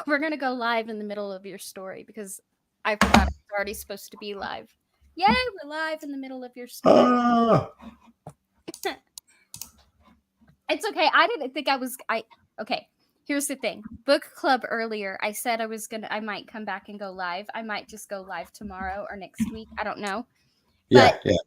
we're gonna go live in the middle of your story because I forgot it's already supposed to be live. Yay, we're live in the middle of your story. Ah, It's okay. I didn't think I was. I okay. Here's the thing. Book club earlier. I said I was gonna. I might come back and go live. I might just go live tomorrow or next week. I don't know. But yeah, yeah.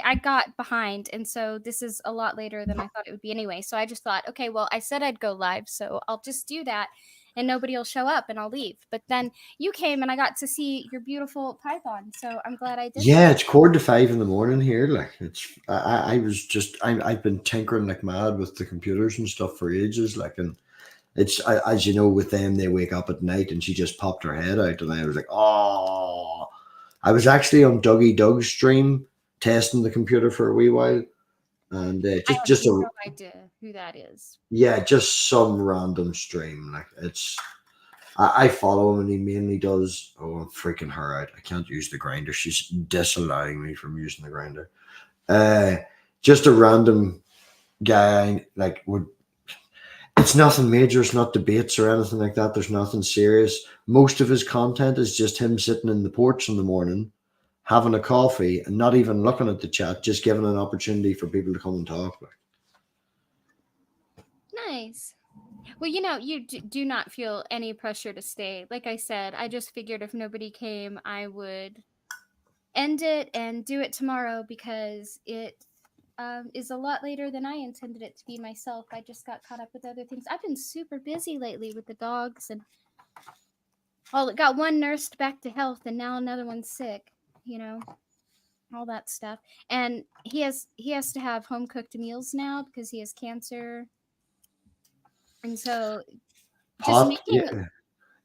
I got behind, and so this is a lot later than I thought it would be anyway. So I just thought, okay, well, I said I'd go live, so I'll just do that, and nobody will show up, and I'll leave. But then you came, and I got to see your beautiful python, so I'm glad I did that. Yeah, it's 4:45 in the morning here. Like I was just, I've been tinkering like mad with the computers and stuff for ages. Like, and as you know, with them, they wake up at night, and she just popped her head out, and I was like, oh. I was actually on Dougie Doug's stream testing the computer for a wee while, and I just have just a no idea who that is. yeah, just some random stream. Like I follow him, and he mainly does. Oh, I'm freaking her out. I can't use the grinder. She's disallowing me from using the grinder. Uh, just a random guy. Like would it's nothing major. It's not debates or anything like that. There's nothing serious. Most of his content is just him sitting in the porch in the morning, having a coffee, and not even looking at the chat. Just giving an opportunity for people to come and talk. Like, Nice. Well, you do not feel any pressure to stay. Like I said, I just figured if nobody came, I would end it and do it tomorrow because it is a lot later than I intended it to be myself. I just got caught up with other things. I've been super busy lately with the dogs and got one nursed back to health and now another one's sick, you know, all that stuff. And he has to have home cooked meals now because he has cancer. And so just Pot, making yeah, yeah,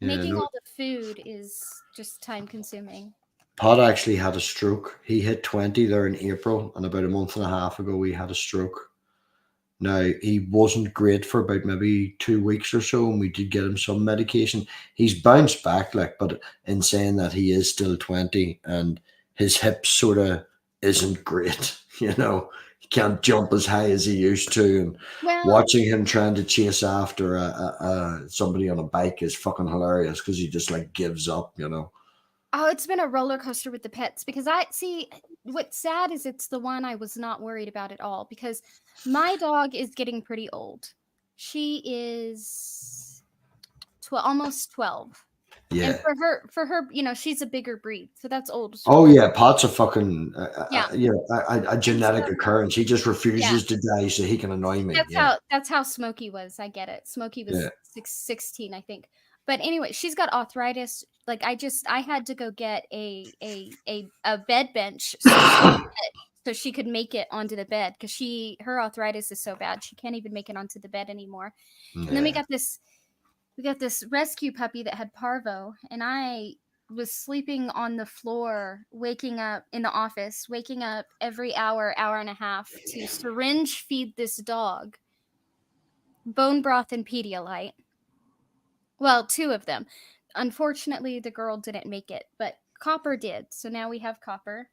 making no. all the food is just time consuming. Pot actually had a stroke. He hit 20 there in April, and about a month and a half ago, he had a stroke. Now, he wasn't great for about maybe 2 weeks or so, and we did get him some medication. He's bounced back, like, but in saying that he is still 20 and his hips sort of isn't great, you know. He can't jump as high as he used to, and Well, watching him trying to chase after somebody on a bike is fucking hilarious because he just like gives up, you know. oh, it's been a roller coaster with the pets because I see what's sad is it's the one I was not worried about at all because my dog is getting pretty old. She is almost 12. And Yeah. for her, she's a bigger breed. So that's old. So Oh for yeah, Pot's a fucking yeah. a And so genetic occurrence. He just yeah, refuses to die so he can annoy me. that's Yeah, how Smokey was. I get it. Smokey yeah, was 16, I think. But anyway, she's got arthritis. Like I had to go get a bed bench so she could make it onto the bed because her arthritis is so bad she can't even make it onto the bed anymore. And then yeah. we got this rescue puppy that had parvo, and I was sleeping on the floor, waking up in the office, waking up every hour and a half to syringe feed this dog bone broth and Pedialyte. Well, two of them. Unfortunately, the girl didn't make it, but Copper did. So now we have Copper.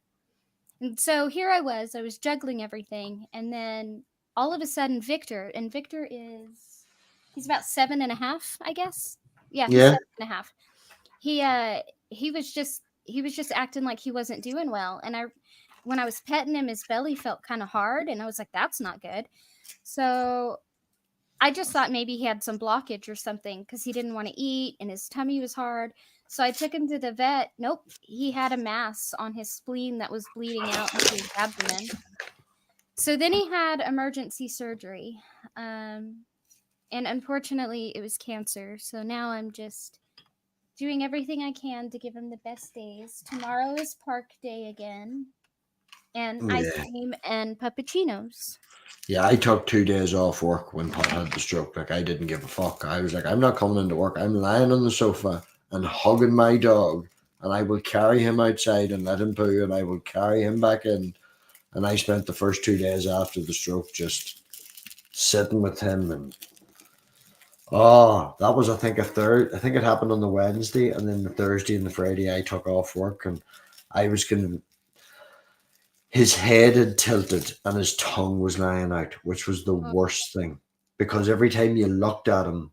And so here I was juggling everything, and then all of a sudden Victor he's about 7.5, I guess. Yeah, he's Yeah. 7.5. He was just acting like he wasn't doing well, and I when I was petting him, his belly felt kind of hard, and I was like, that's not good. So I just thought maybe he had some blockage or something because he didn't want to eat and his tummy was hard. So I took him to the vet. Nope, he had a mass on his spleen that was bleeding out into his abdomen. So then he had emergency surgery. Um, and unfortunately, it was cancer. So now I'm just doing everything I can to give him the best days. Tomorrow is park day again, and ice Yeah. cream and puppuccinos. Yeah, I took 2 days off work when Pot had the stroke. Like I didn't give a fuck. I was like, I'm not coming into work. I'm lying on the sofa and hugging my dog, and I will carry him outside and let him poo, and I will carry him back in. And I spent the first 2 days after the stroke just sitting with him, and oh, that was I think a third. I think it happened on the Wednesday, and then the Thursday and the Friday I took off work, and I was going his head had tilted and his tongue was lying out, which was the Oh, worst thing because every time you looked at him,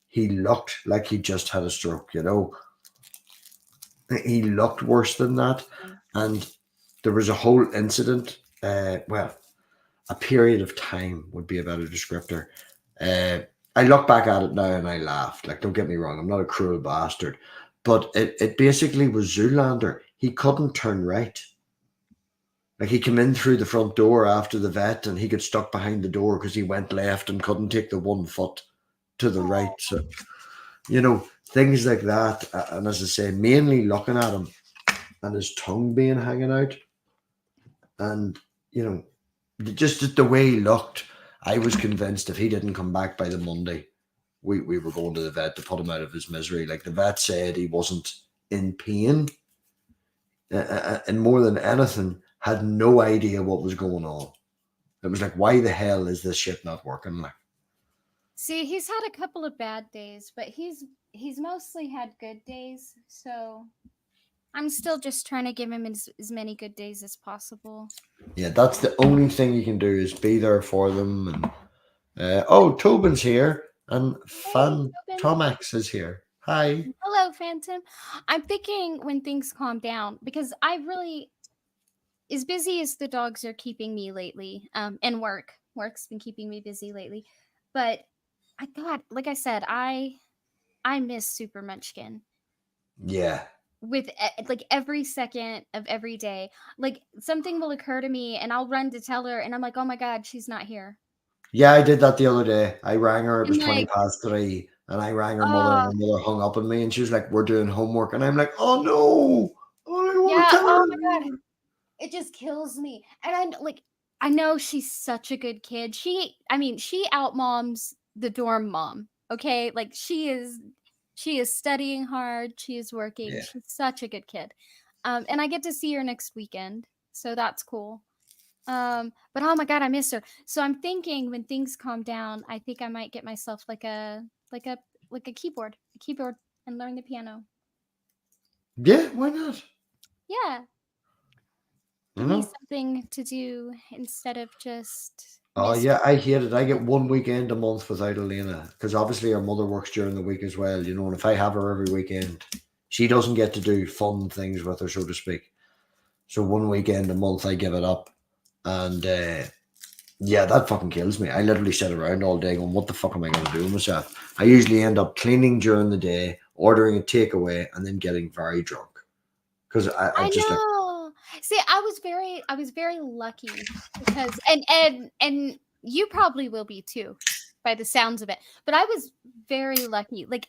he looked like he just had a stroke. He looked worse than that, and there was a whole incident. Well, a period of time would be a better descriptor. I look back at it now and I laughed. Like, don't get me wrong, I'm not a cruel bastard, but it basically was Zoolander. He couldn't turn right. Like, he came in through the front door after the vet, and he got stuck behind the door because he went left and couldn't take the 1 foot to the right. So, things like that. And as I say, mainly looking at him and his tongue being hanging out, and just the way he looked, I was convinced if he didn't come back by the Monday, we were going to the vet to put him out of his misery. Like, the vet said he wasn't in pain, and more than anything, had no idea what was going on. It was like, why the hell is this shit not working? Like, See, he's had a couple of bad days, but he's mostly had good days. So I'm still just trying to give him as many good days as possible. yeah, that's the only thing you can do, is be there for them. And Tobin's here, and Fan Tobin. Tomax is here. Hi. Hello, Phantom. I'm thinking when things calm down, because I really, as busy as the dogs are keeping me lately, and work's been keeping me busy lately, but I thought, like I said, I miss Super Munchkin Yeah. with like every second of every day. Like, something will occur to me and I'll run to tell her, and I'm like, oh my god, she's not here. Yeah, I did that the other day. I rang her, it was And 20 like, past 3, and I rang her mother, and oh her mother hung up on me, and she was like, we're doing homework. And I'm like, oh no, oh, I want yeah, to tell oh my god, her. it just kills me. And I know she's such a good kid. She outmoms the dorm mom. Okay, like, she is studying hard. She is working. Yeah. She's such a good kid. And I get to see her next weekend, so that's cool. But oh my god, I miss her. So I'm thinking when things calm down, I think I might get myself like a a keyboard, and learn the piano. Yeah, why not? Yeah, You give me know? something to do instead of just Oh, miss. yeah, I hate it. I get 1 weekend a month without Elena, because obviously her mother works during the week as well, and if I have her every weekend, she doesn't get to do fun things with her, so to speak. So 1 weekend a month, I give it up. And yeah, that fucking kills me. I literally sit around all day going, what the fuck am I going to do with myself? I usually end up cleaning during the day, ordering a takeaway, and then getting very drunk. Because I I just like, know. See, I was very lucky because and you probably will be too, by the sounds of it. But I was very lucky. Like,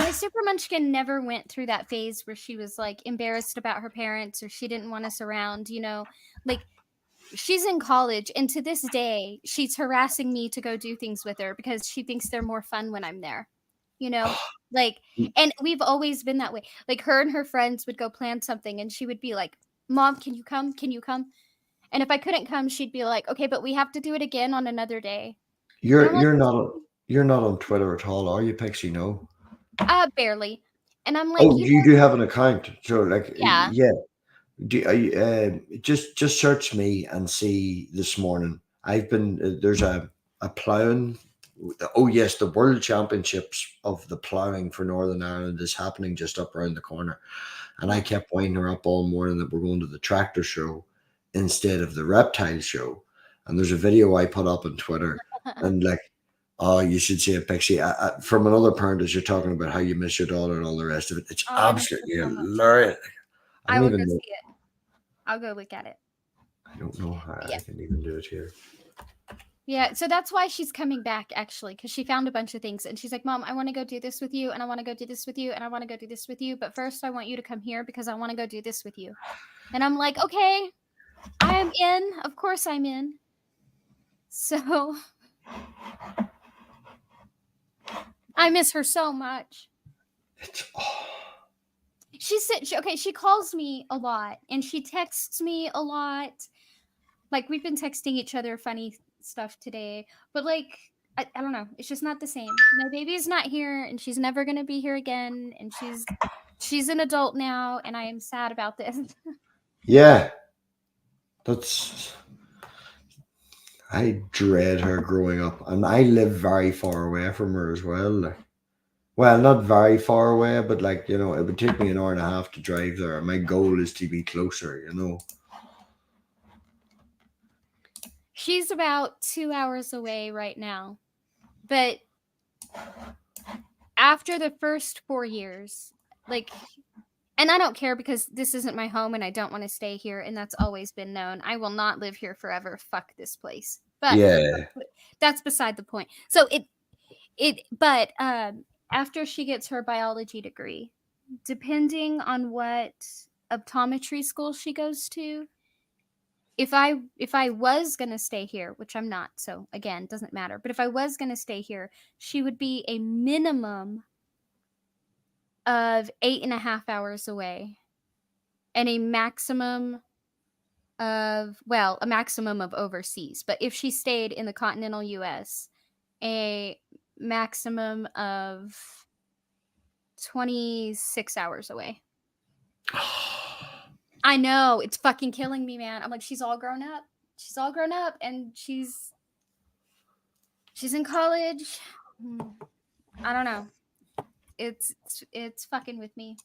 my Super Munchkin never went through that phase where she was like embarrassed about her parents, or she didn't want us around, Like, she's in college, and to this day she's harassing me to go do things with her because she thinks they're more fun when I'm there. You know? Like, and we've always been that way. Like, her and her friends would go plan something, and she would be like, "Mom, can you come? Can you come?" And if I couldn't come, she'd be like, "Okay, but we have to do it again on another day." And I'm you're like, you're not on, you're not on Twitter at all, are you, Pixie? No. barely. And I'm like, Oh, you do have an account, so like, yeah. yeah. Just search me and see this morning. I've been there's a ploughing. Oh yes, the World Championships of the ploughing for Northern Ireland is happening just up around the corner, and I kept winding her up all morning that we're going to the tractor show instead of the reptile show. And there's a video I put up on Twitter, and like, oh, you should see a Pixie. From another parent, as you're talking about how you miss your daughter and all the rest of it. It's Oh, I miss her absolutely so much. hilarious. I I don't will go even know. see it. I'll go look at it. I don't know how Yeah. I can even do it here. Yeah, so that's why she's coming back, actually, because she found a bunch of things, and she's like, "Mom, I want to go do this with you, and I want to go do this with you, and I want to go do this with you, but first I want you to come here because I want to go do this with you." And I'm like, "Okay, I am in. Of course I'm in." So I miss her so much. It's She calls me a lot, and she texts me a lot. Like, we've been texting each other funny stuff today, but like, I don't know, it's just not the same. My baby's not here, and she's never gonna be here again, and she's an adult now, and I am sad about this. yeah. That's I dread her growing up, and I live very far away from her as well. Like, Well, not very far away, but like, it would take me an hour and a half to drive there. My goal is to be closer. She's about 2 hours away right now. But after the first 4 years, like, and I don't care because this isn't my home and I don't want to stay here, and that's always been known. I will not live here forever. Fuck this place. But Yeah. that's beside the point. So but after she gets her biology degree, depending on what optometry school she goes to, if I was gonna stay here, which I'm not, so again, doesn't matter. But if I was gonna stay here, she would be a minimum of 8.5 hours away, and a maximum of overseas. But if she stayed in the continental US, a maximum of 26 hours away. I know, it's fucking killing me, man. I'm like, she's all grown up. She's all grown up and she's in college. I don't know. It's fucking with me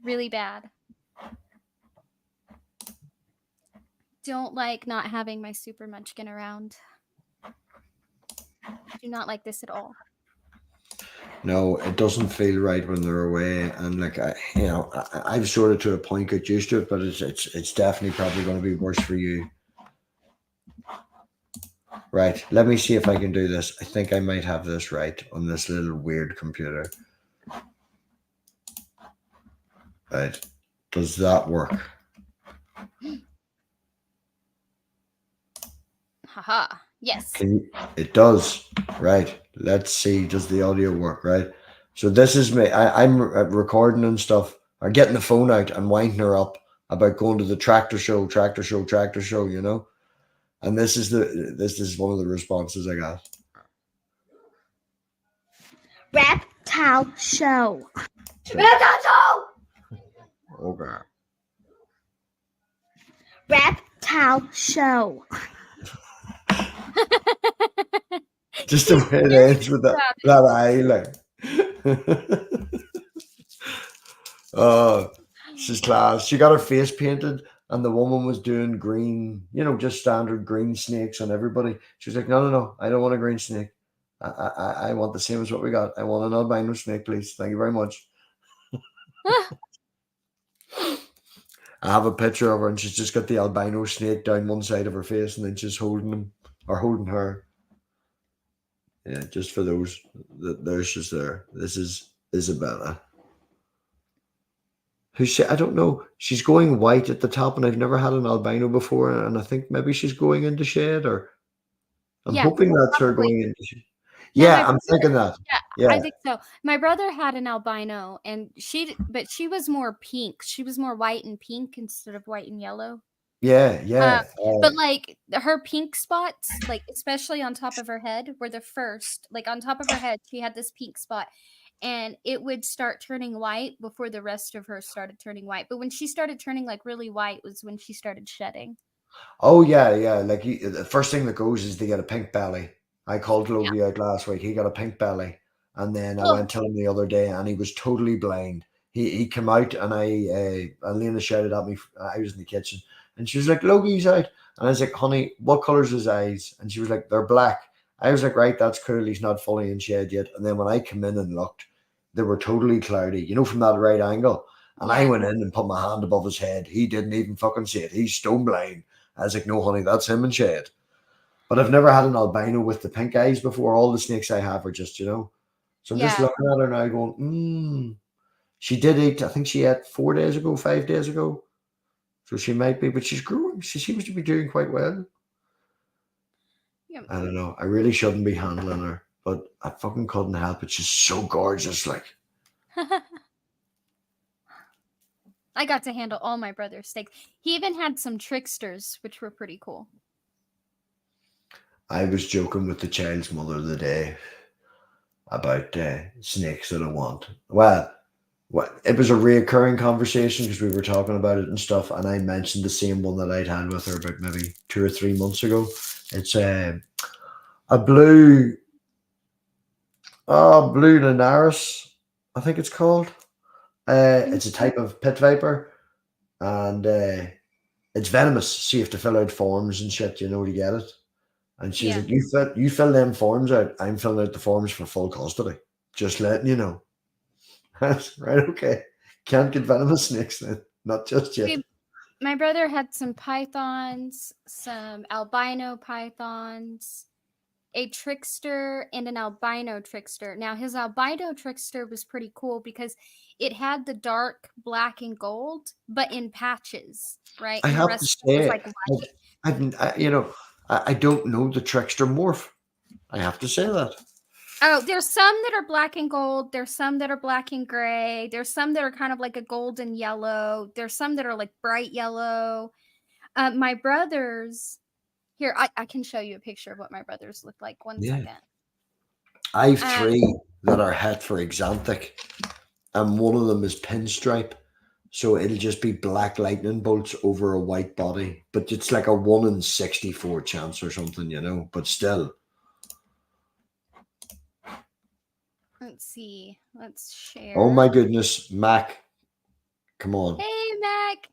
really bad. Don't like not having my super munchkin around. Do not like this at all. No, it doesn't feel right when they're away, and like I've sort of to a point got used to it, but it's definitely probably going to be worse for you. Right, let me see if I can do this. I think I might have this right on this little weird computer. Right, does that work? Haha. Yes. It does. Right. Let's see. Does the audio work? Right. So this is me. I'm recording and stuff, or getting the phone out and winding her up about going to the tractor show. And this is one of the responses I got. Reptile show. Reptile show. Okay. Reptile show. Just the way it ends with that eye, like. She's class. She got her face painted, and the woman was doing green, just standard green snakes on everybody. She was like, no, I don't want a green snake. I want the same as what we got. I want an albino snake, please. Thank you very much. I have a picture of her, and she's just got the albino snake down one side of her face, and then she's holding him or holding her. Yeah, just for those. There's just there. This is Isabella. I don't know. She's going white at the top, and I've never had an albino before, and I think maybe she's going into shade, or I'm hoping that's her going into shade. Yeah, I'm thinking that. Yeah, I think so. My brother had an albino, and she was more pink. She was more white and pink instead of white and yellow. Yeah. But like her pink spots, like especially on top of her head, were the first. Like on top of her head, she had this pink spot, and it would start turning white before the rest of her started turning white. But when she started turning like really white was when she started shedding. Oh yeah. Like the first thing that goes is they get a pink belly. I called Logie out last week. He got a pink belly, and then I went to him the other day, and he was totally blind. He came out, and Lena shouted at me. I was in the kitchen. And she was like, Logie's out. And I was like, honey, what colour's his eyes? And she was like, they're black. I was like, right, that's cool. He's not fully in shade yet. And then when I came in and looked, they were totally cloudy, from that right angle. And I went in and put my hand above his head. He didn't even fucking see it. He's stone blind. I was like, no, honey, that's him in shade. But I've never had an albino with the pink eyes before. All the snakes I have are just, So I'm just looking at her now going, She did eat, I think she ate 5 days ago. So she might be, but she's growing. She seems to be doing quite well. Yeah. I don't know. I really shouldn't be handling her, but I fucking couldn't help it. She's so gorgeous, like. I got to handle all my brother's snakes. He even had some tricksters, which were pretty cool. I was joking with the child's mother the day about snakes that I want. Well, it was a reoccurring conversation because we were talking about it and stuff, and I mentioned the same one that I'd had with her about maybe 2 or 3 months ago. It's a blue Linares, I think it's called. It's a type of pit viper, and it's venomous. So you have to fill out forms and shit, to get it. And she's Yeah. like, you fill them forms out. I'm filling out the forms for full custody. Just letting you know. Right, okay. Can't get venomous snakes then. Not just yet. My brother had some pythons, some albino pythons, a trickster, and an albino trickster. Now, his albino trickster was pretty cool because it had the dark black and gold, but in patches, right? I And the have to rest of it was say, like white. I don't know the trickster morph. I have to say that. Oh, there's some that are black and gold. There's some that are black and gray. There's some that are kind of like a golden yellow. There's some that are like bright yellow. My brothers, here, I can show you a picture of what my brothers look like. One Yeah. second. I've three that are het for Exanthic, and one of them is pinstripe. So it'll just be black lightning bolts over a white body. But it's like a 1 in 64 chance or something, but still. Let's see. Let's share. Oh my goodness, Mac. Come on. Hey, Mac.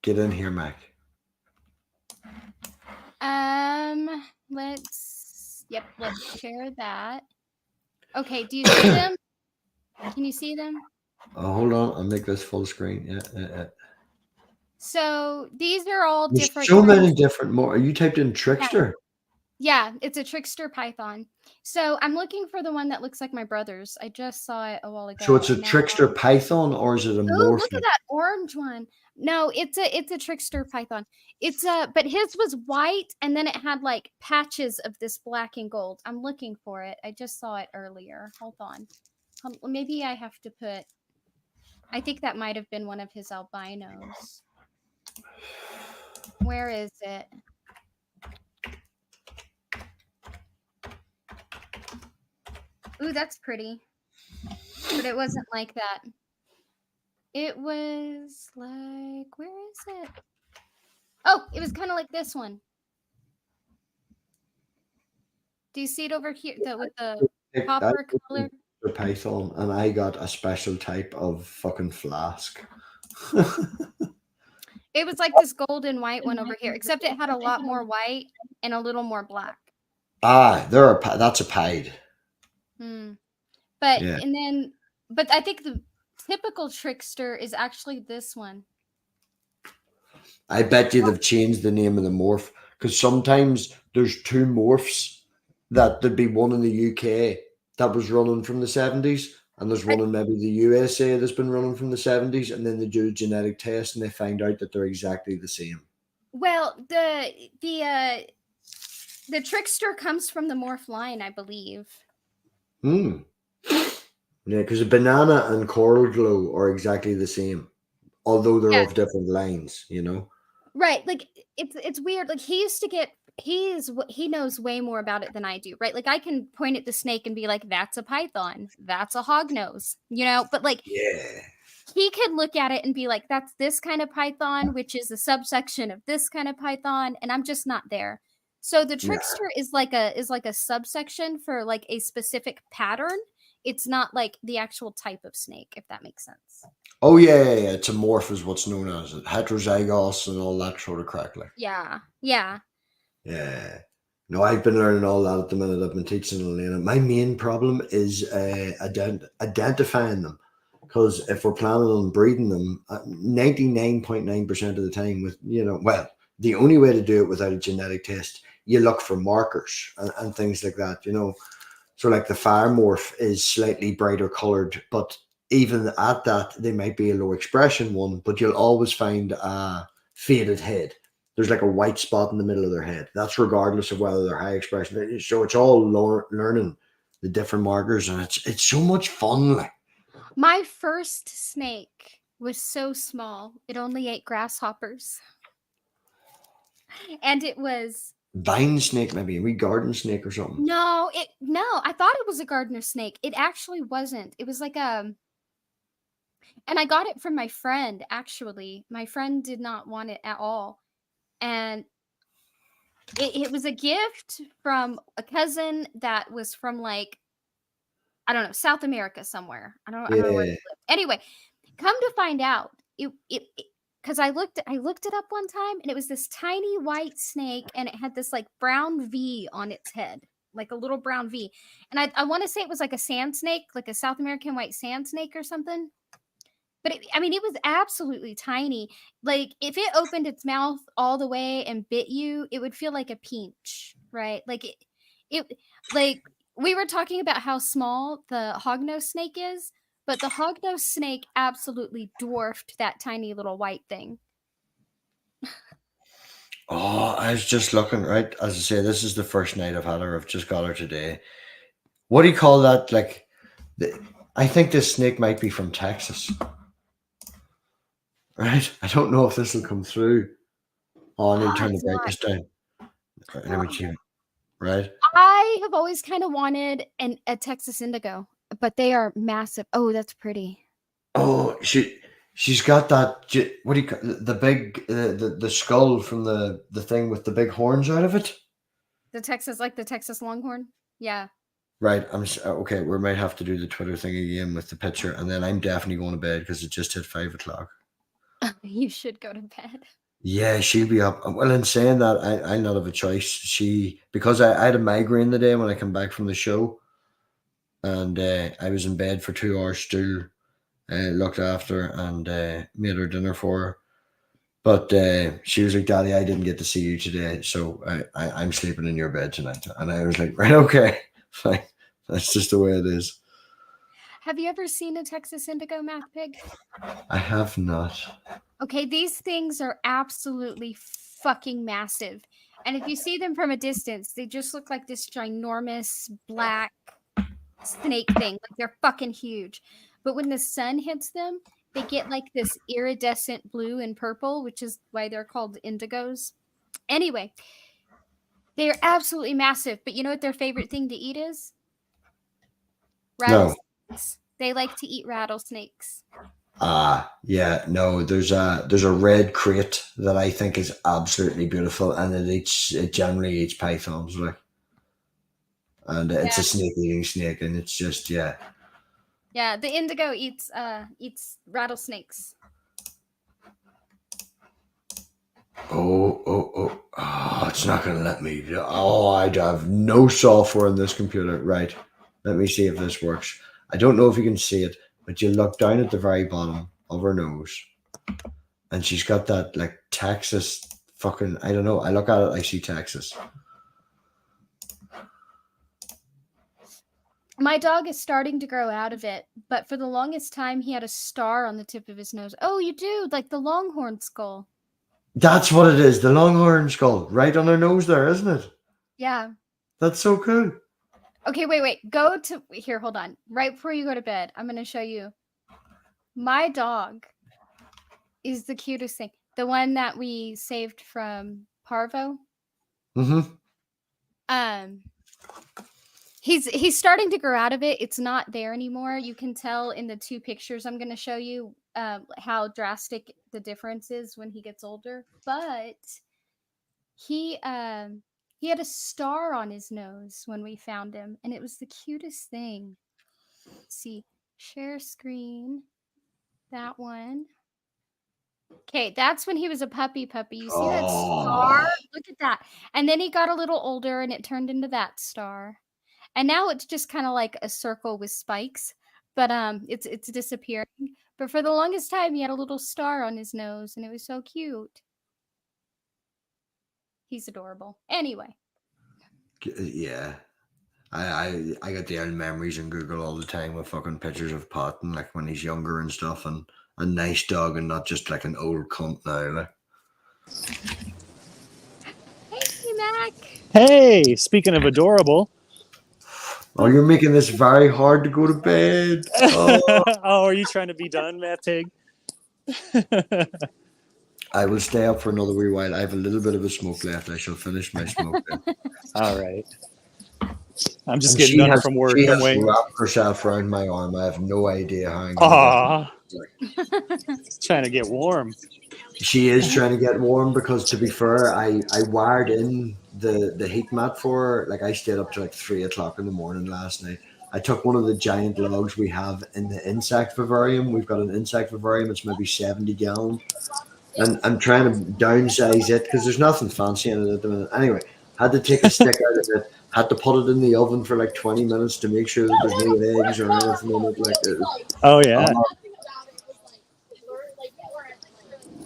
Get in here, Mac. Let's share that. Okay, do you see them? Can you see them? Oh, hold on. I'll make this full screen. Yeah. So these are all There's different. so many different more. You typed in trickster? Yeah, it's a trickster python. So I'm looking for the one that looks like my brother's. I just saw it a while ago. So it's a trickster python, or is it a morph? Look at that orange one. No, it's a trickster python. But his was white, and then it had like patches of this black and gold. I'm looking for it. I just saw it earlier. Hold on. Maybe I have to put. I think that might have been one of his albinos. Where is it? Ooh, that's pretty. But it wasn't like that. It was like, where is it? Oh, it was kind of like this one. Do you see it over here with the copper color? The python, and I got a special type of fucking flask. It was like this golden white one over here, except it had a lot more white and a little more black. That's a pied. But I think the typical trickster is actually this one. I bet you they've changed the name of the morph, because sometimes there's two morphs that there'd be one in the UK that was running from the 70s, and there's one in maybe the USA that's been running from the 70s, and then they do a genetic test and they find out that they're exactly the same. Well, the trickster comes from the morph line, I believe. Yeah, because a banana and coral glow are exactly the same, although they're of different lines, Right, like it's weird. Like he knows way more about it than I do, right? Like I can point at the snake and be like, "That's a python. That's a hognose," But like, he could look at it and be like, "That's this kind of python, which is a subsection of this kind of python," and I'm just not there. So the trickster is like a subsection for like a specific pattern. It's not like the actual type of snake, if that makes sense. Oh yeah. It's a morph is what's known as it. Heterozygous and all that sort of crack. Like. Yeah. No, I've been learning all that at the minute. I've been teaching Elena. My main problem is identifying them, because if we're planning on breeding them, 99.9% of the time, with the only way to do it without a genetic test, you look for markers and things like that. So like the fire morph is slightly brighter colored, but even at that, they might be a low expression one, but you'll always find a faded head. There's like a white spot in the middle of their head. That's regardless of whether they're high expression. So it's all learning the different markers, and it's so much fun. Like, my first snake was so small; it only ate grasshoppers, and it was vine snake, maybe a wee garden snake or something. No, I thought it was a gardener snake. It actually wasn't. It was like and I got it from my friend, actually. My friend did not want it at all. And it was a gift from a cousin that was from like, I don't know, South America somewhere. I don't know where Yeah. he lived. Anyway, come to find out, it because I looked it up one time, and it was this tiny white snake, and it had this like brown V on its head, like a little brown V. And I want to say it was like a sand snake, like a South American white sand snake or something. But I mean, it was absolutely tiny. Like if it opened its mouth all the way and bit you, it would feel like a pinch, right? Like it like we were talking about how small the hognose snake is, but the hognose snake absolutely dwarfed that tiny little white thing. Oh, I was just looking, right? As I say, this is the first night I've had her. I've just got her today. What do you call that? Like, I think this snake might be from Texas. Right? I don't know if this will come through. Oh, I need to turn the It's not. brightness down. Let me see. Right? I have always kind of wanted a Texas indigo, but they are massive. Oh, that's pretty. Oh, she's got that. What do you call the big the skull from the thing with the big horns out of it? The Texas Longhorn. Yeah. Right. Okay. We might have to do the Twitter thing again with the picture, and then I'm definitely going to bed because it just hit 5 o'clock. You should go to bed. Yeah, she'll be up. Well, in saying that, I not have a choice. Because I had a migraine the day when I came back from the show, and I was in bed for 2 hours still, looked after and made her dinner for her. But she was like, "Daddy, I didn't get to see you today, so I'm sleeping in your bed tonight." And I was like, "Right, okay, fine. That's just the way it is." Have you ever seen a Texas indigo, Math Pig? I have not. Okay, these things are absolutely fucking massive. And if you see them from a distance, they just look like this ginormous black snake thing. Like they're fucking huge. But when the sun hits them, they get like this iridescent blue and purple, which is why they're called indigos. Anyway, they are absolutely massive. But you know what their favorite thing to eat is? No. Rattlesnakes. They like to eat rattlesnakes. Yeah, no, there's a red crate that I think is absolutely beautiful, and it generally eats pythons, like, and it's a snake eating snake, and it's just Yeah, the indigo eats rattlesnakes. Oh, it's not gonna let me. Oh, I have no software on this computer. Right, let me see if this works. I don't know if you can see it, but you look down at the very bottom of her nose, and she's got that like Texas fucking. I don't know. I look at it, I see Texas. My dog is starting to grow out of it, but for the longest time, he had a star on the tip of his nose. Oh, you do? Like the longhorn skull. That's what it is. The longhorn skull, right on her nose there, isn't it? Yeah. That's so cool. Okay, wait. Go to here. Hold on. Right before you go to bed, I'm going to show you. My dog is the cutest thing. The one that we saved from Parvo. Mm-hmm. He's starting to grow out of it. It's not there anymore. You can tell in the 2 pictures I'm going to show you how drastic the difference is when he gets older. But he had a star on his nose when we found him, and it was the cutest thing. Let's see, share screen. That one. Okay, that's when he was a puppy. You see that star? Look at that. And then he got a little older, and it turned into that star. And now it's just kind of like a circle with spikes, but it's disappearing. But for the longest time, he had a little star on his nose, and it was so cute. He's adorable. Anyway. Yeah. I get the old memories in Google all the time with fucking pictures of Patton, like when he's younger and stuff, and a nice dog and not just like an old cunt now. Like. Hey, Mac. Hey, speaking of adorable. Oh, you're making this very hard to go to bed. Oh, are you trying to be done, Matt Pig? I will stay up for another wee while. I have a little bit of a smoke left. I shall finish my smoke then. All right. I'm just getting done from work. She I'm has waiting. wrapped herself around my arm. I have no idea how. Trying to get warm. She is trying to get warm because, to be fair, I wired in the heat mat for her. Like I stayed up to like 3 o'clock in the morning last night, I took one of the giant logs we have in the insect vivarium. We've got an insect vivarium. It's maybe 70 gallon. And I'm trying to downsize it because there's nothing fancy in it at the minute. Anyway, had to take a stick out of it. Had to put it in the oven for like 20 minutes to make sure that there's no eggs or anything in it. Like, Oh yeah.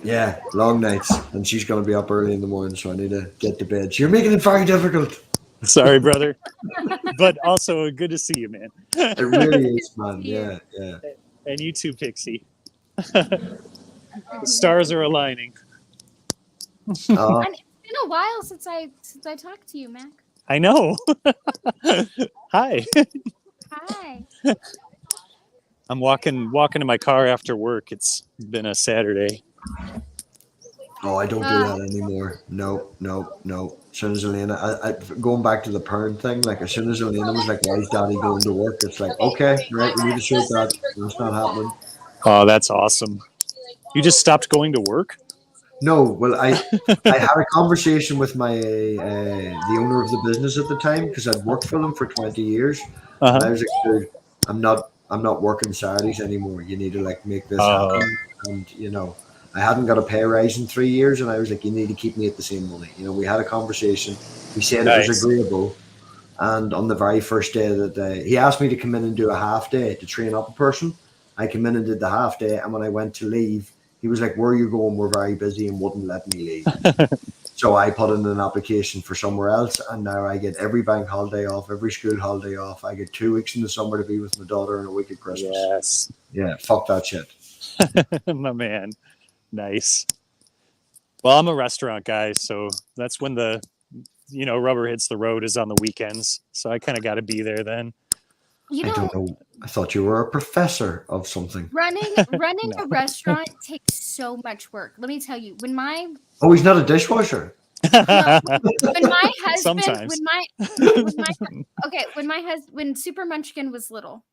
yeah, long nights. And she's going to be up early in the morning, so I need to get to bed. You're making it very difficult. Sorry, brother. But also good to see you, man. It really is, man. Yeah, yeah. And you too, Pixie. The stars are aligning. It's been a while since I talked to you, Mac. I know. Hi. Hi. I'm walking to my car after work. It's been a Saturday. Oh, I don't do that anymore. No. As soon as Elena, I going back to the parent thing, like as soon as Elena was like, "Why is Daddy going to work?" It's like, okay, right, we need to sort that. It's not happening. Oh, that's awesome. You just stopped going to work? No, well, I had a conversation with my the owner of the business at the time because I'd worked for them for 20 years. Uh-huh. And I was like, "Dude, I'm not working Saturdays anymore. You need to like make this happen." And you know, I hadn't got a pay rise in 3 years, and I was like, "You need to keep me at the same money." You know, we had a conversation. We said it was agreeable, and on the very first day that he asked me to come in and do a half day to train up a person. I came in and did the half day, and when I went to leave, he was like, "Where are you going? We're very busy," and wouldn't let me leave. So I put in an application for somewhere else, and now I get every bank holiday off, every school holiday off. I get 2 weeks in the summer to be with my daughter and a week at Christmas. Yes. Yeah, fuck that shit. My man. Nice. Well, I'm a restaurant guy, so that's when the rubber hits the road is on the weekends. So I kind of got to be there then. You I don't know. I thought you were a professor of something. running No. a restaurant takes so much work. Let me tell you, when my Oh, he's not a dishwasher. when my husband Sometimes. when Super Munchkin was little,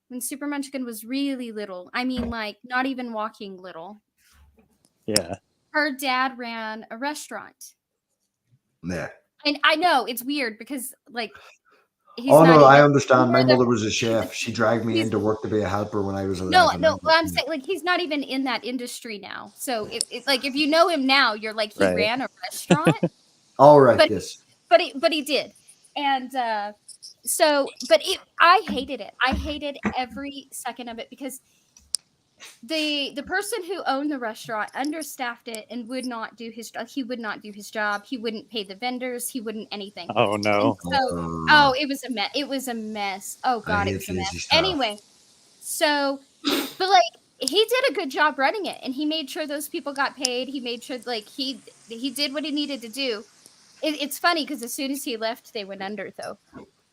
when Super Munchkin was really little, I mean like not even walking little, Yeah. her dad ran a restaurant. Yeah. And I know it's weird because like he's Oh not no, even, I understand. My the- mother was a chef. She dragged me into work to be a helper when I was 11. no, I'm saying like he's not even in that industry now. So it's like if you know him now, you're like he Right. ran a restaurant. All right, But- yes. but he did. And I hated it. I hated every second of it because the person who owned the restaurant understaffed it and would not do his job. He would not do his job. He wouldn't pay the vendors. He wouldn't anything. Oh no. So, it was a mess. It was a mess. Oh God, I it was a hate mess. lazy staff. Anyway, so, but like he did a good job running it, and he made sure those people got paid. He made sure like he did what he needed to do. It's funny because as soon as he left, they went under though.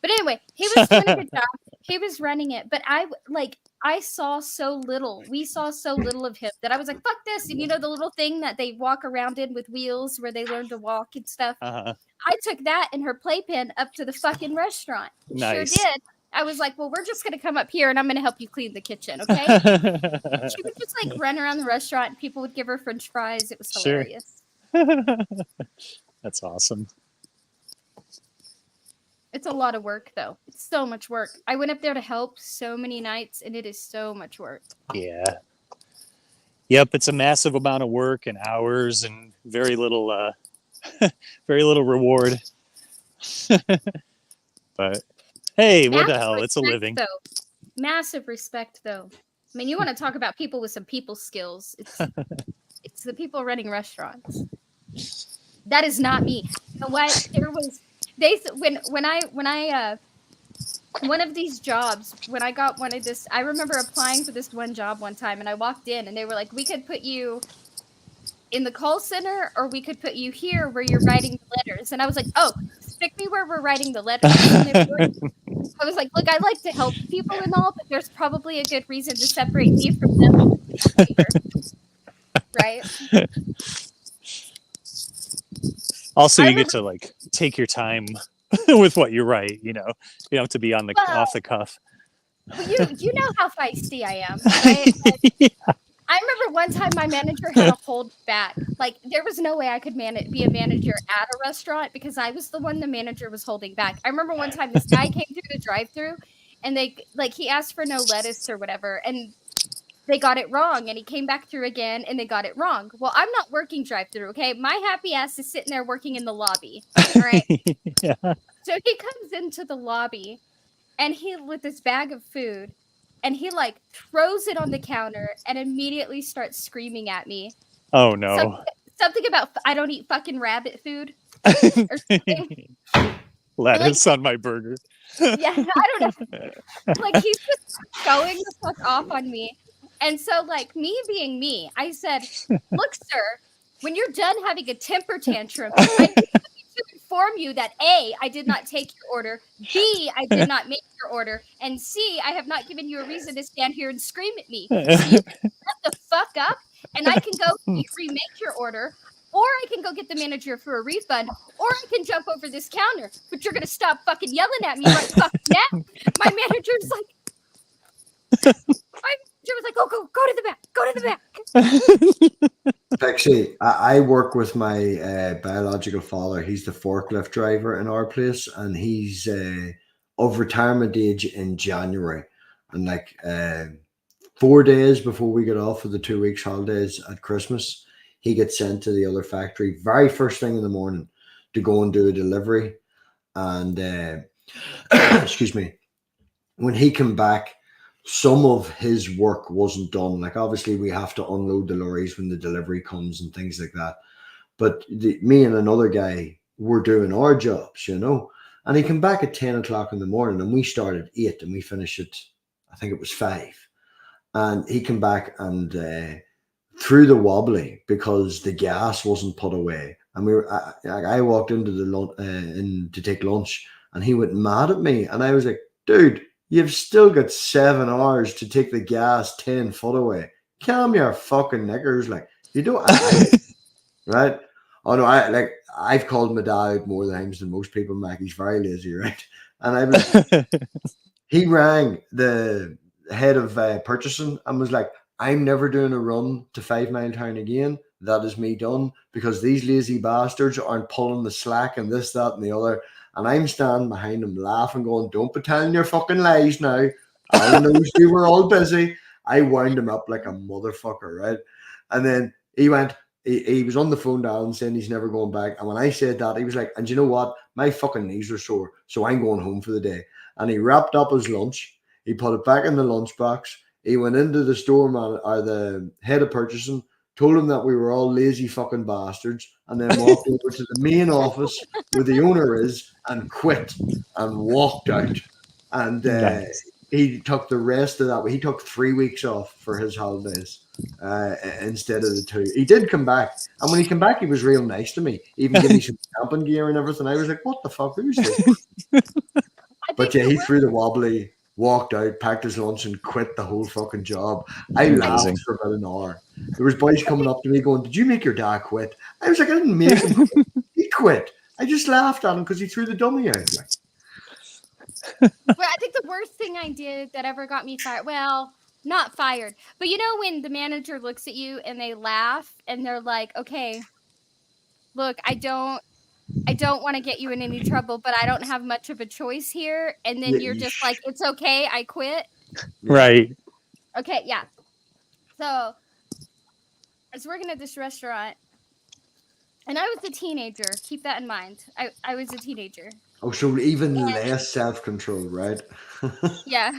But anyway, he was doing a good job. He was running it, but I saw so little. We saw so little of him that I was like, "Fuck this!" And you know the little thing that they walk around in with wheels, where they learn to walk and stuff. Uh-huh. I took that and her playpen up to the fucking restaurant. Nice. Sure did. I was like, "Well, we're just gonna come up here and I'm gonna help you clean the kitchen, okay?" She would just like run around the restaurant and people would give her French fries. It was Sure. hilarious. That's awesome. It's a lot of work though. It's so much work. I went up there to help so many nights and it is so much work. Yeah. Yep, it's a massive amount of work and hours and very little reward. But hey, what the Massive hell? It's a respect, living. though. Massive respect though. I mean, you want to talk about people with some people skills. It's the people running restaurants. That is not me. You know what? There was when I one of these jobs, when I got one of this, I remember applying for this one job one time and I walked in and they were like, "We could put you in the call center or we could put you here where you're writing the letters." And I was like, "Oh, stick me where we're writing the letters." And I was like, "Look, I like to help people and all, but there's probably a good reason to separate me from them." Right? Also, I you get to like take your time with what you write. You know, you don't have to be on the off the cuff. Well, you know how feisty I am. Right? Yeah. I remember one time my manager had to hold back. Like there was no way I could be a manager at a restaurant because I was the one the manager was holding back. I remember one time this guy came through the drive-thru and he asked for no lettuce or whatever, and they got it wrong, and he came back through again and they got it wrong. Well, I'm not working drive-through, okay? My happy ass is sitting there working in the lobby. All right. Yeah. So he comes into the lobby and he with this bag of food, and he like throws it on the counter and immediately starts screaming at me. Oh no. Something about I don't eat fucking rabbit food or something. Lettuce on my burger. Yeah, I don't know. Like he's just going the fuck off on me. And so, like, me being me, I said, look, sir, when you're done having a temper tantrum, I need to inform you that A, I did not take your order, B, I did not make your order, and C, I have not given you a reason to stand here and scream at me. So you can shut the fuck up, and I can go remake your order, or I can go get the manager for a refund, or I can jump over this counter. But you're going to stop fucking yelling at me right fucking now. My manager's like... She was like, go to the back. Pixie, I work with my biological father. He's the forklift driver in our place, and he's of retirement age in January. And like 4 days before we get off for the 2 weeks holidays at Christmas, he gets sent to the other factory very first thing in the morning to go and do a delivery. And excuse me, when he came back, some of his work wasn't done. Like obviously we have to unload the lorries when the delivery comes and things like that. But me and another guy were doing our jobs, you know. And he came back at 10 o'clock in the morning, and we started at 8 and we finished at, I think it was 5. And he came back and threw the wobbly because the gas wasn't put away. And I walked into in to take lunch, and he went mad at me. And I was like, dude, you've still got 7 hours to take the gas 10 foot away. Calm your fucking knickers. Like, you don't, right? Oh no, I've called my dad more times than most people, Mac. He's very lazy, right? And he rang the head of purchasing and was like, I'm never doing a run to 5 Mile Town again. That is me done, because these lazy bastards aren't pulling the slack and this, that, and the other. And I'm standing behind him laughing, going, don't be telling your fucking lies now. I know we were all busy. I wound him up like a motherfucker, right? And then he went, he was on the phone down saying he's never going back. And when I said that, he was like, and you know what? My fucking knees are sore, so I'm going home for the day. And he wrapped up his lunch. He put it back in the lunchbox. He went into the store man, or the head of purchasing, told him that we were all lazy fucking bastards, and then walked over to the main office where the owner is and quit and walked out. And Nice. he took the rest of that. He took 3 weeks off for his holidays instead of the 2. He did come back, and when he came back, he was real nice to me. Even gave me some camping gear and everything. I was like, "What the fuck? Who's this?" But yeah, he threw the wobbly, walked out, packed his lunch, and quit the whole fucking job. I laughed Amazing. for about an hour. There was boys coming up to me going, "Did you make your dad quit?" I was like, "I didn't make him quit. He quit. I just laughed at him because he threw the dummy out." Like, But I think the worst thing I did that ever got me fired, well, not fired, but you know when the manager looks at you and they laugh and they're like, okay, look, I don't want to get you in any trouble, but I don't have much of a choice here. And then Yeah, you're just like, it's okay, I quit. Right. Okay, yeah. So I was working at this restaurant, and I was a teenager. Keep that in mind. I was a teenager. oh, so even less self-control, right? Yeah.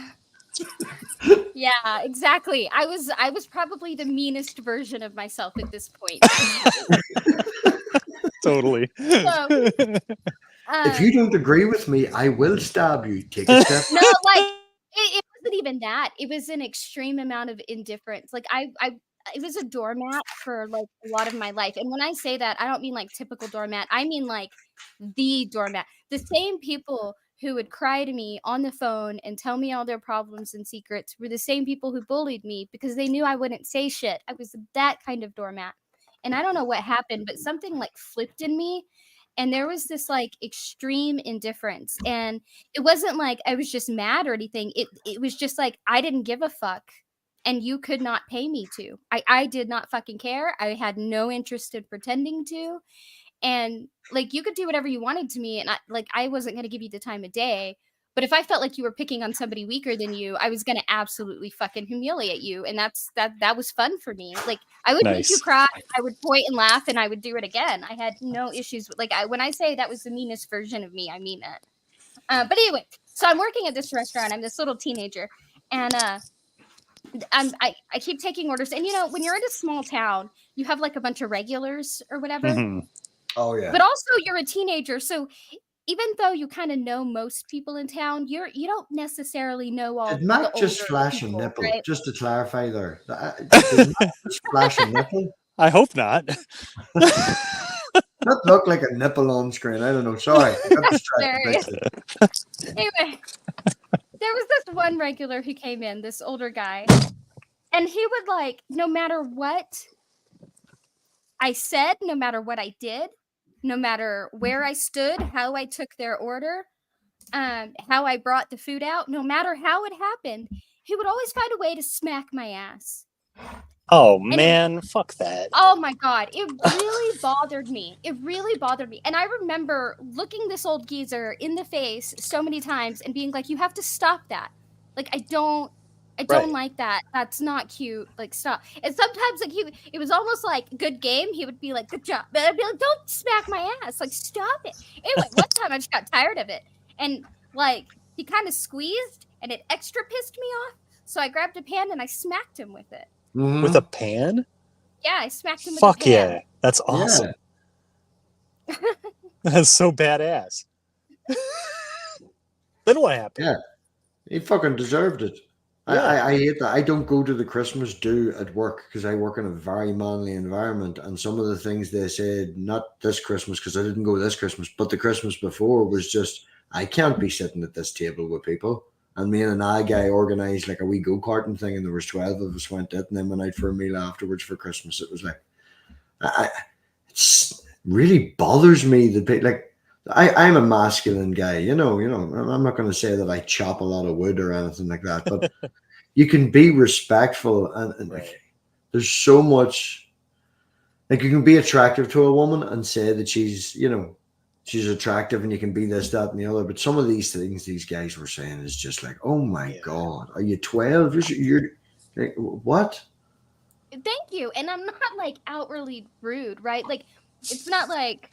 Yeah, exactly. I was probably the meanest version of myself at this point. Totally. So, If you don't agree with me, I will stab you. Take a step. no, like it wasn't even that. It was an extreme amount of indifference. Like I was a doormat for like a lot of my life. And when I say that, I don't mean like typical doormat. I mean like the doormat. The same people who would cry to me on the phone and tell me all their problems and secrets were the same people who bullied me because they knew I wouldn't say shit. I was that kind of doormat. And I don't know what happened, but something like flipped in me. And there was this like extreme indifference. And it wasn't like I was just mad or anything. It was just like I didn't give a fuck. And you could not pay me to. I did not fucking care. I had no interest in pretending to. And like you could do whatever you wanted to me, and I wasn't going to give you the time of day, But if I felt like you were picking on somebody weaker than you, I was gonna absolutely fucking humiliate you, and that was fun for me. Like I would make you Nice. cry, I would point and laugh, and I would do it again. I had no issues with when I say that was the meanest version of me, I mean it. But anyway, so I'm working at this restaurant. I'm this little teenager, and I keep taking orders. And when you're in a small town, you have like a bunch of regulars or whatever. Mhm. Oh yeah. But also you're a teenager, so even though you kind of know most people in town, you don't necessarily know all Did the Matt just older flash a people, nipple? right? Just to clarify there. Did Matt just flash a nipple? I hope not. That looked like a nipple on screen. I don't know. Sorry. I got distracted. Anyway, there was this one regular who came in, this older guy, and he would no matter what I said, no matter what I did, no matter where I stood, how I took their order, how I brought the food out, no matter how it happened, he would always find a way to smack my ass. Oh man, fuck that. Oh my God, it really bothered me. It really bothered me. And I remember looking this old geezer in the face so many times and being like, you have to stop that. Like, I don't Right. like that. That's not cute. Like, stop. And sometimes it was almost like good game. He would be like, good job. But I'd be like, don't smack my ass. Like, stop it. Anyway, one time I just got tired of it. And he kind of squeezed and it extra pissed me off. So I grabbed a pan and I smacked him with it. Mhm. With a pan? Yeah, I smacked him with Fuck a pan. yeah. That's awesome. That's so badass. Then what happened? Yeah. He fucking deserved it. Yeah. I hate that. I don't go to the Christmas do at work because I work in a very manly environment. And some of the things they said, not this Christmas, because I didn't go this Christmas, but the Christmas before was just, I can't be sitting at this table with people. And me and an eye guy organized like a wee go-karting thing, and there was 12 of us went it, and then went out for a meal afterwards for Christmas. It was like, it really bothers me that I'm a masculine guy, I'm not going to say that I chop a lot of wood or anything like that, but you can be respectful and Right. there's so much, you can be attractive to a woman and say that she's attractive and you can be this, that, and the other. But some of these things these guys were saying is just like, oh my Yeah. God, are you 12? You're like, what? Thank you. And I'm not outwardly rude, right? It's not like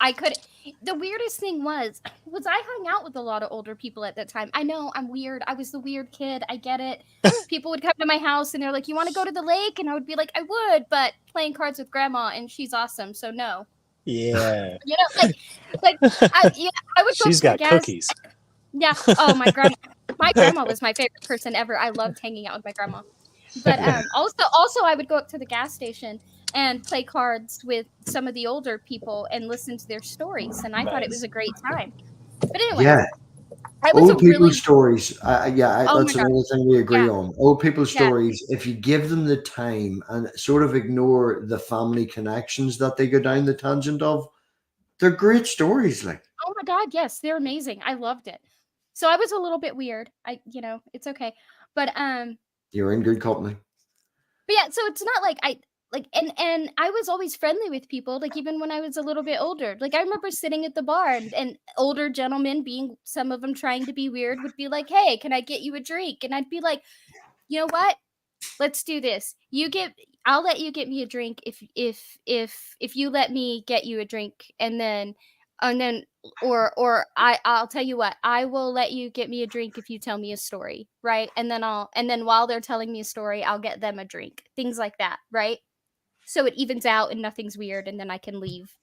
I could. The weirdest thing was I hung out with a lot of older people at that time. I know I'm weird. I was the weird kid. I get it. People would come to my house and they're like, "You want to go to the lake?" And I would be like, "I would, but playing cards with grandma and she's awesome, so no." Yeah. I would go She's to the got gas. cookies. Yeah. Oh, my grandma was my favorite person ever. I loved hanging out with my grandma. But also I would go up to the gas station and play cards with some of the older people and listen to their stories, and I thought it was a great time. But anyway, Yeah. I was Old people's really stories. Oh my That's God. another thing we agree Yeah. on. Old people's Yeah. stories, if you give them the time and sort of ignore the family connections that they go down the tangent of, they're great stories. Like, oh my God, yes, they're amazing. I loved it. So I was a little bit weird. It's okay. But you're in good company. But yeah, so it's not like and I was always friendly with people, even when I was a little bit older. I remember sitting at the bar and older gentlemen, being some of them trying to be weird, would be like, "Hey, can I get you a drink?" And I'd be like, "You know what? Let's do this. I'll let you get me a drink if you let me get you a drink, and then or I'll tell you what, I will let you get me a drink if you tell me a story, right? And then while they're telling me a story, I'll get them a drink. Things like that, right? So it evens out and nothing's weird, and then I can leave.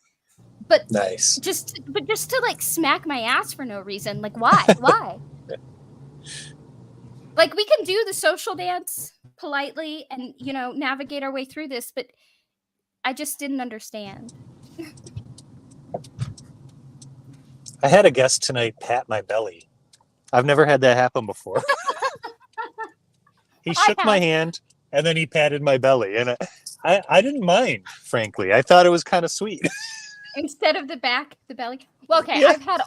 But Nice. just to smack my ass for no reason. Why? Why? We can do the social dance politely and navigate our way through this, but I just didn't understand. I had a guest tonight pat my belly. I've never had that happen before. He shook my hand and then he patted my belly, and I didn't mind, frankly. I thought it was kind of sweet. Instead of the belly. Well, okay, Yeah. I've had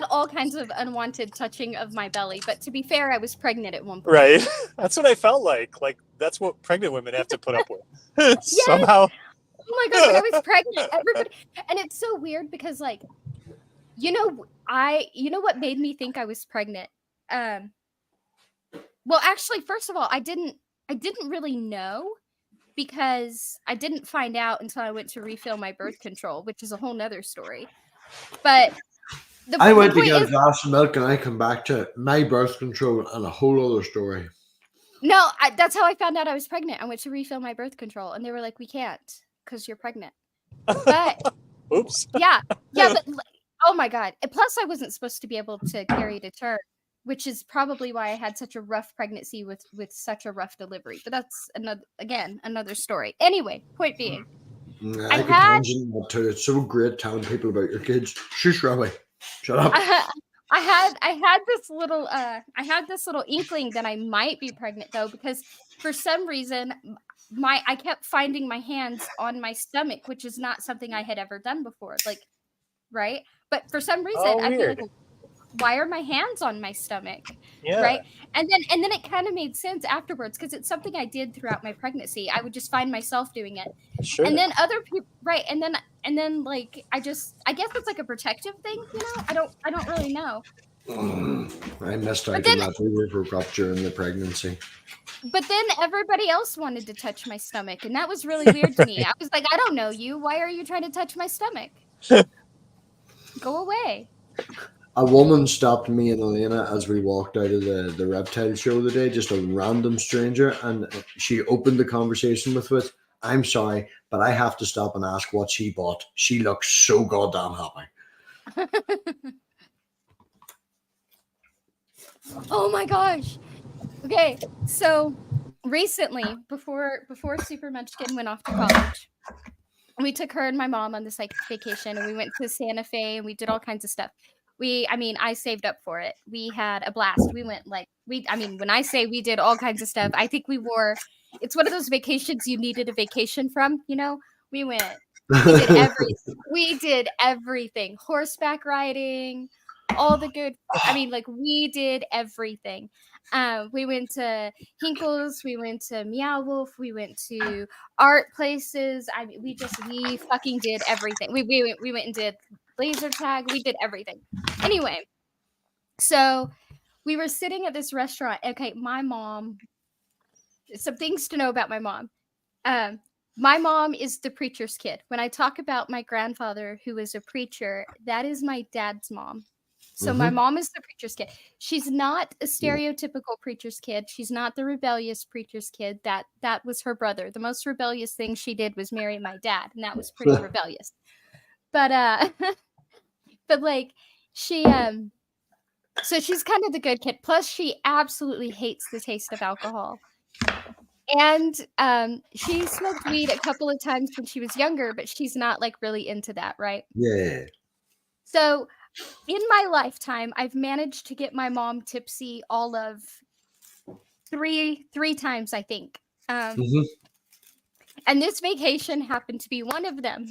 all kinds of unwanted touching of my belly, but to be fair, I was pregnant at one point. Right. That's what I felt like. That's what pregnant women have to put up with. Somehow. Oh my God, when I was pregnant, everybody, and it's so weird because You know what made me think I was pregnant? Well, actually, first of all, I didn't really know because I didn't find out until I went to refill my birth control, which is a whole nother story. But I the went to point get a is, glass of milk and I come back to my birth control and a whole other story. no, that's how I found out I was pregnant. I went to refill my birth control, and they were like, "We can't because you're pregnant." But Oops. yeah, but oh my god! And plus, I wasn't supposed to be able to carry to term, which is probably why I had such a rough pregnancy with such a rough delivery. But that's another story. Anyway, point being, I I could had tangent that too. It's so great telling people about your kids. Shush, Robbie. Shut up. I had this little inkling that I might be pregnant though, because for some reason I kept finding my hands on my stomach, which is not something I had ever done before. Like, right? But for some reason Oh, I'd be like, weird. why are my hands on my stomach? Yeah. Right? And then it kind of made sense afterwards because it's something I did throughout my pregnancy. I would just find myself doing it. Sure. And then other people, right? And then like I guess it's like a protective thing, you know? I don't really know. I missed out But then on that. We were broke up during the pregnancy. But then everybody else wanted to touch my stomach, and that was really weird to me. I was like, I don't know you. Why are you trying to touch my stomach? Go away. A woman stopped me and Elena as we walked out of the reptile show today, just a random stranger, and she opened the conversation with, "I'm sorry, but I have to stop and ask what she bought. She looks so goddamn happy." Oh my gosh. Okay, so recently, before Super Munchkin went off to college, we took her and my mom on this like vacation, and we went to Santa Fe, and we did all kinds of stuff. I saved up for it. We had a blast. We went when I say we did all kinds of stuff, I think it's one of those vacations you needed a vacation from, you know? We went, we did everything. Horseback riding, all the good, we did everything. We went to Hinkle's, we went to Meow Wolf, we went to art places. We fucking did everything. We went and did laser tag. We did everything. Anyway, so we were sitting at this restaurant. Okay, my mom. Some things to know about my mom. My mom is the preacher's kid. When I talk about my grandfather, who is a preacher, that is my dad's mom. So my mom is the preacher's kid. She's not a stereotypical preacher's kid. She's not the rebellious preacher's kid. That was her brother. The most rebellious thing she did was marry my dad, and that was pretty rebellious. But but like she so she's kind of the good kid. Plus she absolutely hates the taste of alcohol. And she smoked weed a couple of times when she was younger, but she's not like really into that, right? Yeah. So in my lifetime, I've managed to get my mom tipsy all of three times, I think. And this vacation happened to be one of them.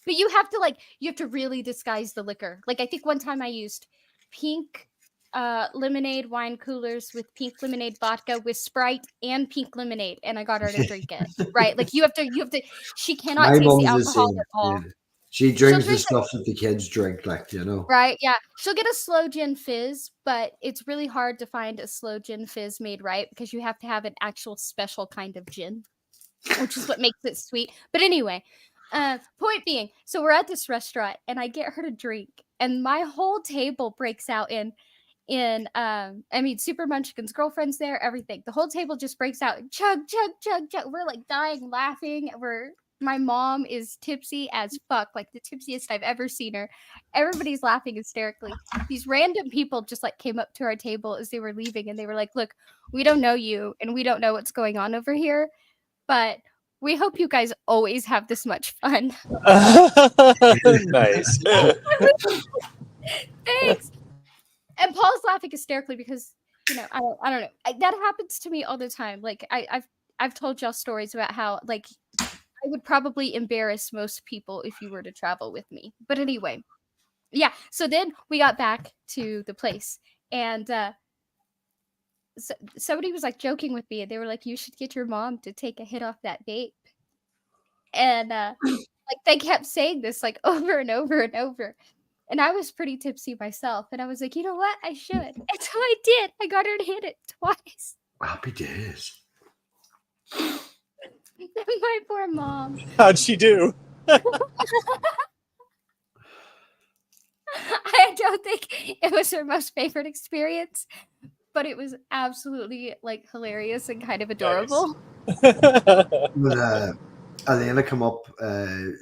But you have to really disguise the liquor. Like I think one time I used pink lemonade wine coolers with pink lemonade vodka with Sprite and pink lemonade, and I got her to drink it. Right? Like you have to. She cannot My taste the mom's the alcohol same. at all. Yeah. She drinks the drink stuff that the kids drink, like, you know. Right, yeah. She'll get a slow gin fizz, but it's really hard to find a slow gin fizz made right because you have to have an actual special kind of gin, which is what makes it sweet. But anyway, point being, so we're at this restaurant and I get her to drink, and my whole table breaks out in Super Munchkin's girlfriend's there, everything. The whole table just breaks out, chug, chug, chug, chug. We're like dying laughing. My mom is tipsy as fuck, like the tipsiest I've ever seen her. Everybody's laughing hysterically. These random people just like came up to our table as they were leaving, and they were like, "Look, we don't know you, and we don't know what's going on over here, but we hope you guys always have this much fun." Nice. Thanks. And Paul's laughing hysterically because I don't know. That happens to me all the time. Like I've told y'all stories about how like I would probably embarrass most people if you were to travel with me. But anyway, yeah. So then we got back to the place, and so somebody was like joking with me, and they were like, "You should get your mom to take a hit off that vape." And like they kept saying this like over and over and over. And I was pretty tipsy myself. And I was like, you know what? I should. And so I did. I got her to hit it twice. Happy days. My poor mom. How'd she do? I don't think it was her most favorite experience, but it was absolutely like hilarious and kind of adorable. When Elena come up,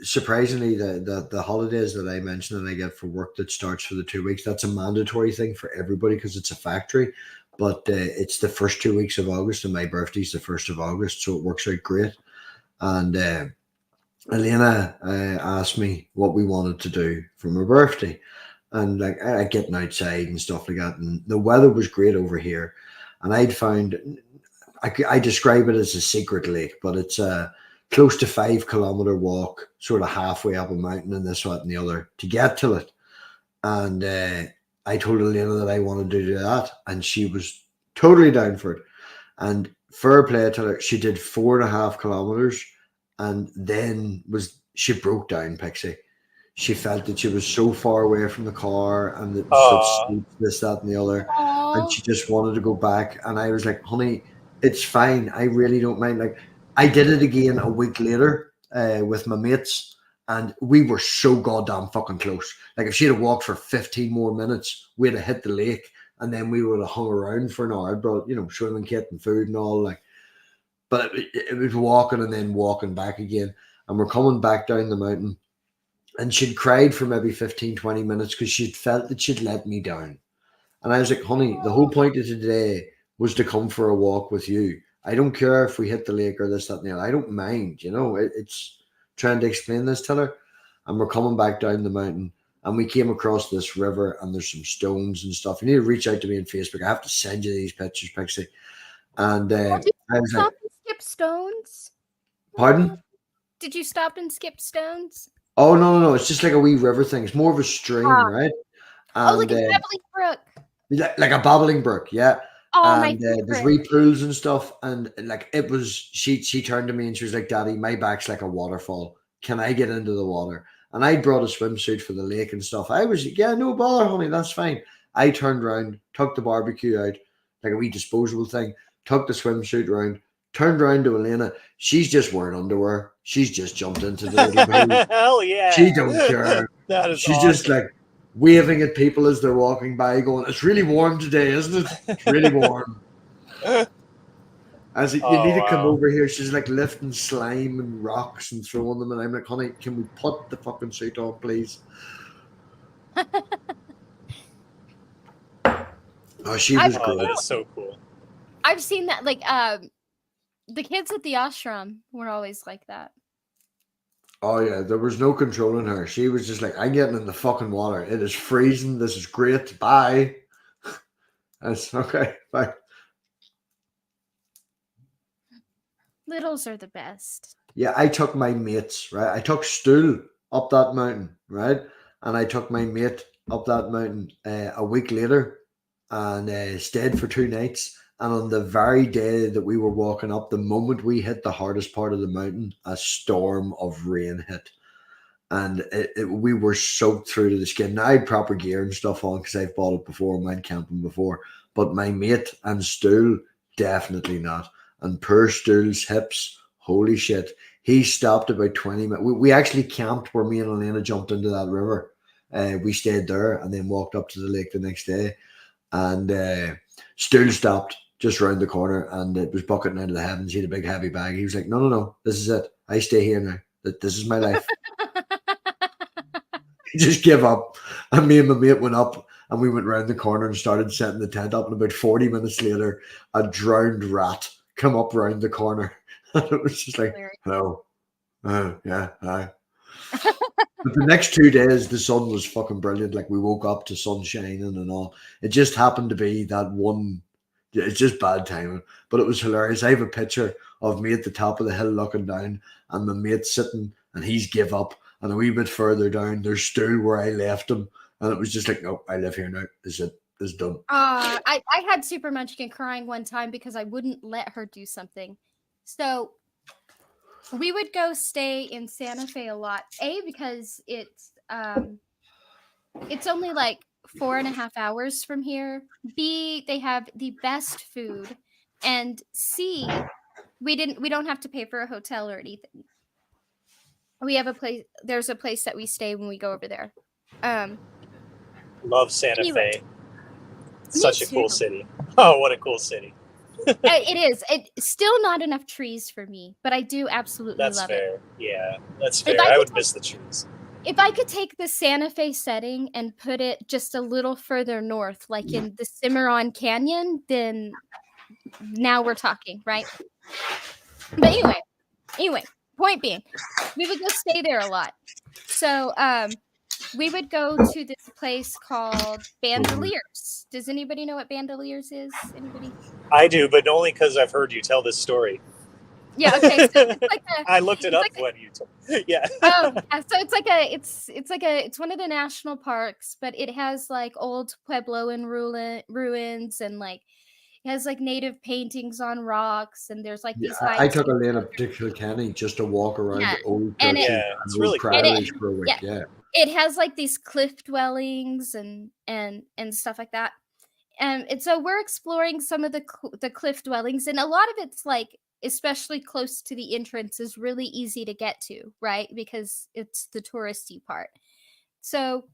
surprisingly, the holidays that I mentioned that I get for work that starts for the 2 weeks, that's a mandatory thing for everybody because it's a factory. But it's the first 2 weeks of August, and my birthday's the 1st of August, so it works out great. And Elena asked me what we wanted to do for my birthday. And like I getting outside and stuff like that. And the weather was great over here. And I'd found, I describe it as a secret lake, but it's a close to 5 kilometer walk, sort of halfway up a mountain and this, that, and the other to get to it. And I told Elena that I wanted to do that. And she was totally down for it. And fair play to her, she did 4.5 kilometers. And then she broke down, Pixie. She felt that she was so far away from the car and that such this, that, and the other. Aww. And she just wanted to go back. And I was like, honey, it's fine. I really don't mind. Like, I did it again a week later with my mates, and we were so goddamn fucking close. Like, if she had walked for 15 more minutes, we'd have hit the lake, and then we would have hung around for an hour. I'd brought, swimming kit and food and all. Like, but it was walking and then walking back again. And we're coming back down the mountain. And she'd cried for maybe 15, 20 minutes because she'd felt that she'd let me down. And I was like, honey, the whole point of today was to come for a walk with you. I don't care if we hit the lake or this, that, and the other. I don't mind, It's trying to explain this to her. And we're coming back down the mountain. And we came across this river and there's some stones and stuff. You need to reach out to me on Facebook. I have to send you these pictures, Pixie. And Did I you was stop like, and skip stones? pardon? Did you stop and skip stones? Oh, no. It's just like a wee river thing. It's more of a stream, right? And, Like a babbling brook. like a babbling brook, yeah. Oh, And my there's favorite. wee pools and stuff. And like it was, she turned to me and she was like, Daddy, my back's like a waterfall. Can I get into the water? And I brought a swimsuit for the lake and stuff. I was, yeah, no bother, honey, that's fine. I turned around, took the barbecue out, like a wee disposable thing, took the swimsuit around, turned around to Elena. She's just wearing underwear. She's just jumped into the little pool. Hell yeah. She don't care. That is She's awesome. just like waving at people as they're walking by, going, "It's really warm today, isn't it? It's really warm." As you need to come over here. She's like lifting slime and rocks and throwing them, and I'm like, honey, can we put the fucking suit on, please? Oh, she was Oh, great. that is so cool. I've seen that. Like, the kids at the ashram were always like that. Oh yeah, there was no controlling her. She was just like, I'm getting in the fucking water. It is freezing. This is great. Bye. That's okay. Bye. Littles are the best. Yeah, I took my mates, right? I took Stool up that mountain, right? And I took my mate up that mountain a week later and stayed for 2 nights. And on the very day that we were walking up, the moment we hit the hardest part of the mountain, a storm of rain hit. And we were soaked through to the skin. Now I had proper gear and stuff on because I've bought it before and went camping before. But my mate and Stool, definitely not. And poor Stool's hips, holy shit. He stopped about 20 minutes. We actually camped where me and Elena jumped into that river. We stayed there and then walked up to the lake the next day. And Stool stopped just round the corner and it was bucketing out of the heavens. He had a big heavy bag. He was like, no, this is it. I stay here now. This is my life. He just gave up. And me and my mate went up and we went round the corner and started setting the tent up. And about 40 minutes later, a drowned rat come up round the corner. And it was just like, hello. Yeah, hi. But the next 2 days, the sun was fucking brilliant. Like we woke up to sun shining and all. It just happened to be that one. It's just bad timing, but it was hilarious. I have a picture of me at the top of the hill looking down, and my mate sitting, and he's give up. And a wee bit further down, there's Stool where I left him, and it was just like, nope, I live here now. This is it. This is done. I had Super Munchkin crying one time because I wouldn't let her do something. So we would go stay in Santa Fe a lot. Because it's it's only like 4.5 hours from here. B, they have the best food, and C, we don't have to pay for a hotel or anything. We have a place. There's a place that we stay when we go over there. Love Santa Anyway. Fe. Such a cool too. city. Oh, what a cool city. It is. It's still not enough trees for me, but I do absolutely That's love fair. it. Yeah, that's If fair. I I could would miss the trees. If I could take the Santa Fe setting and put it just a little further north, like in the Cimarron Canyon, then now we're talking, right? But anyway, point being, we would go stay there a lot. So we would go to this place called Bandoliers. Does anybody know what Bandoliers is? Anybody? I do, but only because I've heard you tell this story. Yeah, okay. So it's like I looked it it's up like when you told. Yeah. oh, yeah, so it's one of the national parks, but it has like old Puebloan ruins, and like it has like native paintings on rocks, and there's like Yeah, these I high took a lane up to Kilkenny just to walk around Yeah, old and churches Yeah, it's and really old cool. priories for a week. yeah. Yeah. It has like these cliff dwellings and stuff like that. And so we're exploring some of the cliff dwellings, and a lot of it's like, especially close to the entrance, is really easy to get to, right? Because it's the touristy part. So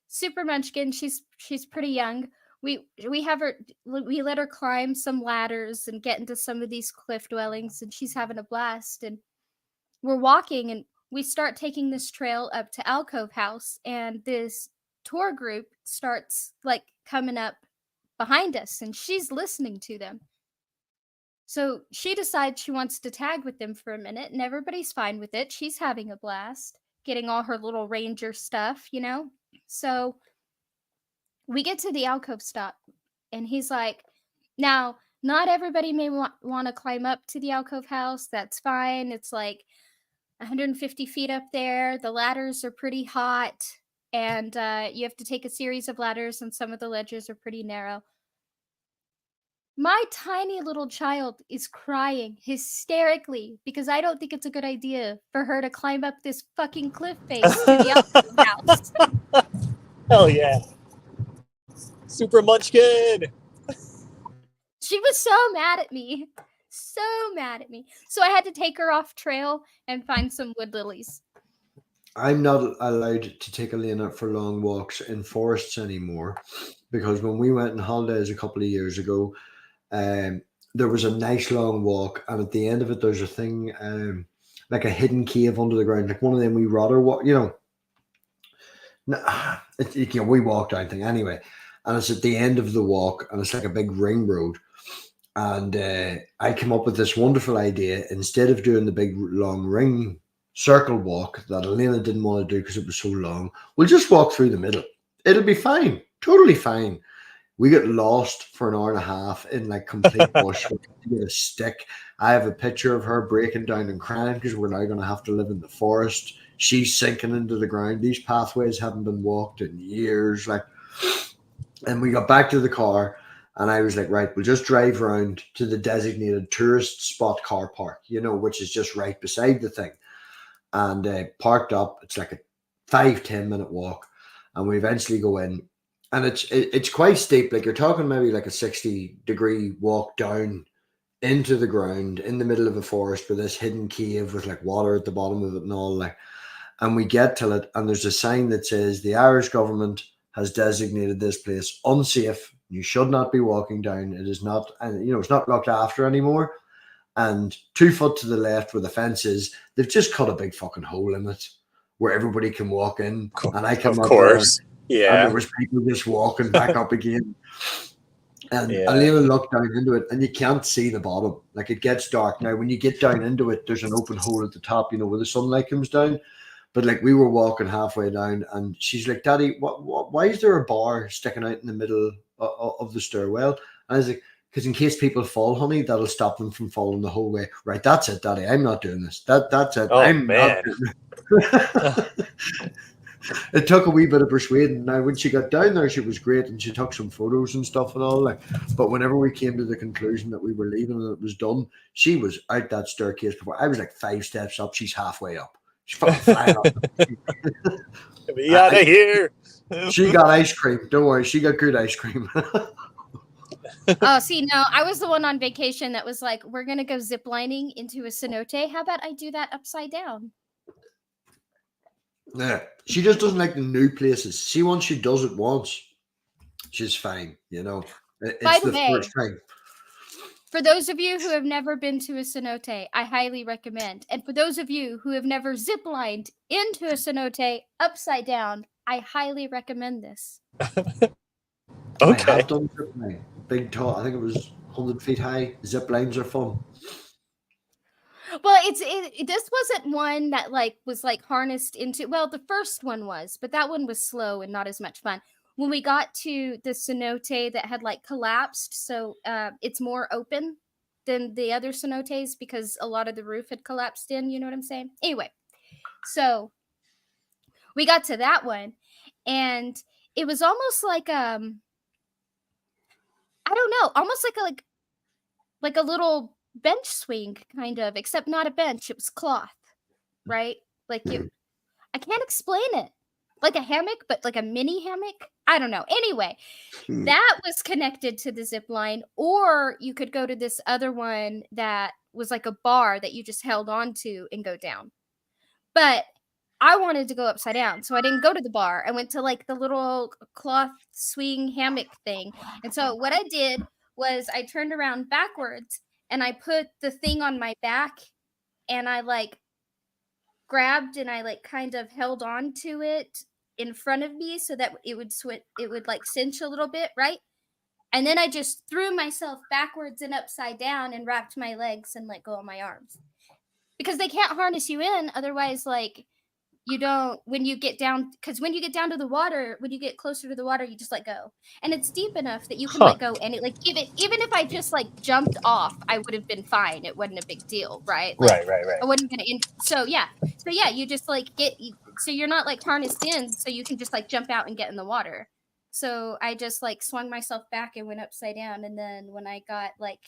Super Munchkin, she's pretty young. We have her, we let her climb some ladders and get into some of these cliff dwellings, and she's having a blast. And we're walking, and we start taking this trail up to Alcove House, and this tour group starts like coming up behind us, and she's listening to them. So she decides she wants to tag with them for a minute, and everybody's fine with it. She's having a blast, getting all her little ranger stuff, you know? So we get to the alcove stop, and he's like, now, not everybody may want to climb up to the alcove house. That's fine. It's like 150 feet up there. The ladders are pretty hot, and you have to take a series of ladders, and some of the ledges are pretty narrow. My tiny little child is crying hysterically because I don't think it's a good idea for her to climb up this fucking cliff face to the alcove house. Hell yeah. Super Munchkin. She was so mad at me. So mad at me. So I had to take her off trail and find some wood lilies. I'm not allowed to take Elena for long walks in forests anymore, because when we went on holidays a couple of years ago, there was a nice long walk, and at the end of it, there's a thing like a hidden cave under the ground, like one of them we rather walk, you know. We walked down thing anyway, and it's at the end of the walk, and it's like a big ring road. And I came up with this wonderful idea. Instead of doing the big long ring circle walk that Elena didn't want to do because it was so long, we'll just walk through the middle. It'll be fine, totally fine. We get lost for an hour and a half in like complete bush with a stick. I have a picture of her breaking down and crying because we're now going to have to live in the forest. She's sinking into the ground. These pathways haven't been walked in years. Like, and we got back to the car, and I was like, right, we'll just drive around to the designated tourist spot car park, you know, which is just right beside the thing. And parked up. It's like a 5-10 minute walk, and we eventually go in. And it's quite steep. Like, you're talking maybe like a 60-degree walk down into the ground in the middle of a forest with this hidden cave with like water at the bottom of it and all. Like, and we get to it, and there's a sign that says the Irish government has designated this place unsafe. You should not be walking down. It is not, and you know, it's not looked after anymore. And 2 foot to the left where the fence is, they've just cut a big fucking hole in it where everybody can walk in. And I come Of up course. there, Yeah. and there was people just walking back up again. And Yeah. Elena looked down into it, and you can't see the bottom. Like, it gets dark. Now, when you get down into it, there's an open hole at the top, you know, where the sunlight comes down. But like, we were walking halfway down, and she's like, Daddy, why is there a bar sticking out in the middle of the stairwell? And I was like, because in case people fall, honey, that'll stop them from falling the whole way. Right, that's it, Daddy. I'm not doing this. That's it. Oh, I'm man. not doing it. It took a wee bit of persuading. Now, when she got down there, she was great, and she took some photos and stuff and all. Like, but whenever we came to the conclusion that we were leaving and it was done, she was out that staircase before. I was like 5 steps up. She's halfway up. She's fucking flying up. Be out of here. She got ice cream. Don't worry, she got good ice cream. Oh, see, no, I was the one on vacation that was like, we're gonna go ziplining into a cenote. How about I do that upside down? Yeah, she just doesn't like the new places. See, once she does it once, she's fine. You know, By it's the the way, first time. for those of you who have never been to a cenote, I highly recommend. And for those of you who have never ziplined into a cenote upside down, I highly recommend this. I Okay. have done zip line. Big tall. I think it was 100 feet high. Zip lines are fun. Well, this wasn't one that like was like harnessed into. Well, the first one was, but that one was slow and not as much fun. When we got to the cenote that had like collapsed, so it's more open than the other cenotes because a lot of the roof had collapsed in. You know what I'm saying? Anyway, so we got to that one, and it was almost like I don't know, almost like a little bench swing kind of, except not a bench, it was cloth, right? Like you I can't explain it. Like a hammock, but like a mini hammock. I don't know. Anyway, that was connected to the zip line, or you could go to this other one that was like a bar that you just held on to and go down. But I wanted to go upside down, so I didn't go to the bar. I went to like the little cloth swing hammock thing. And so what I did was I turned around backwards and I put the thing on my back and I like grabbed and I like kind of held on to it in front of me so that it would like cinch a little bit, right? And then I just threw myself backwards and upside down and wrapped my legs and let go of my arms. Because they can't harness you in, otherwise like you don't when you get down, because when you get down to the water, when you get closer to the water, you just let go. And it's deep enough that you can let go, and it like even if I just like jumped off, I would have been fine. It wasn't a big deal, right? Like, Right. I wasn't gonna so yeah, you just like so you're not like harnessed in, so you can just like jump out and get in the water. So I just like swung myself back and went upside down, and then when I got like,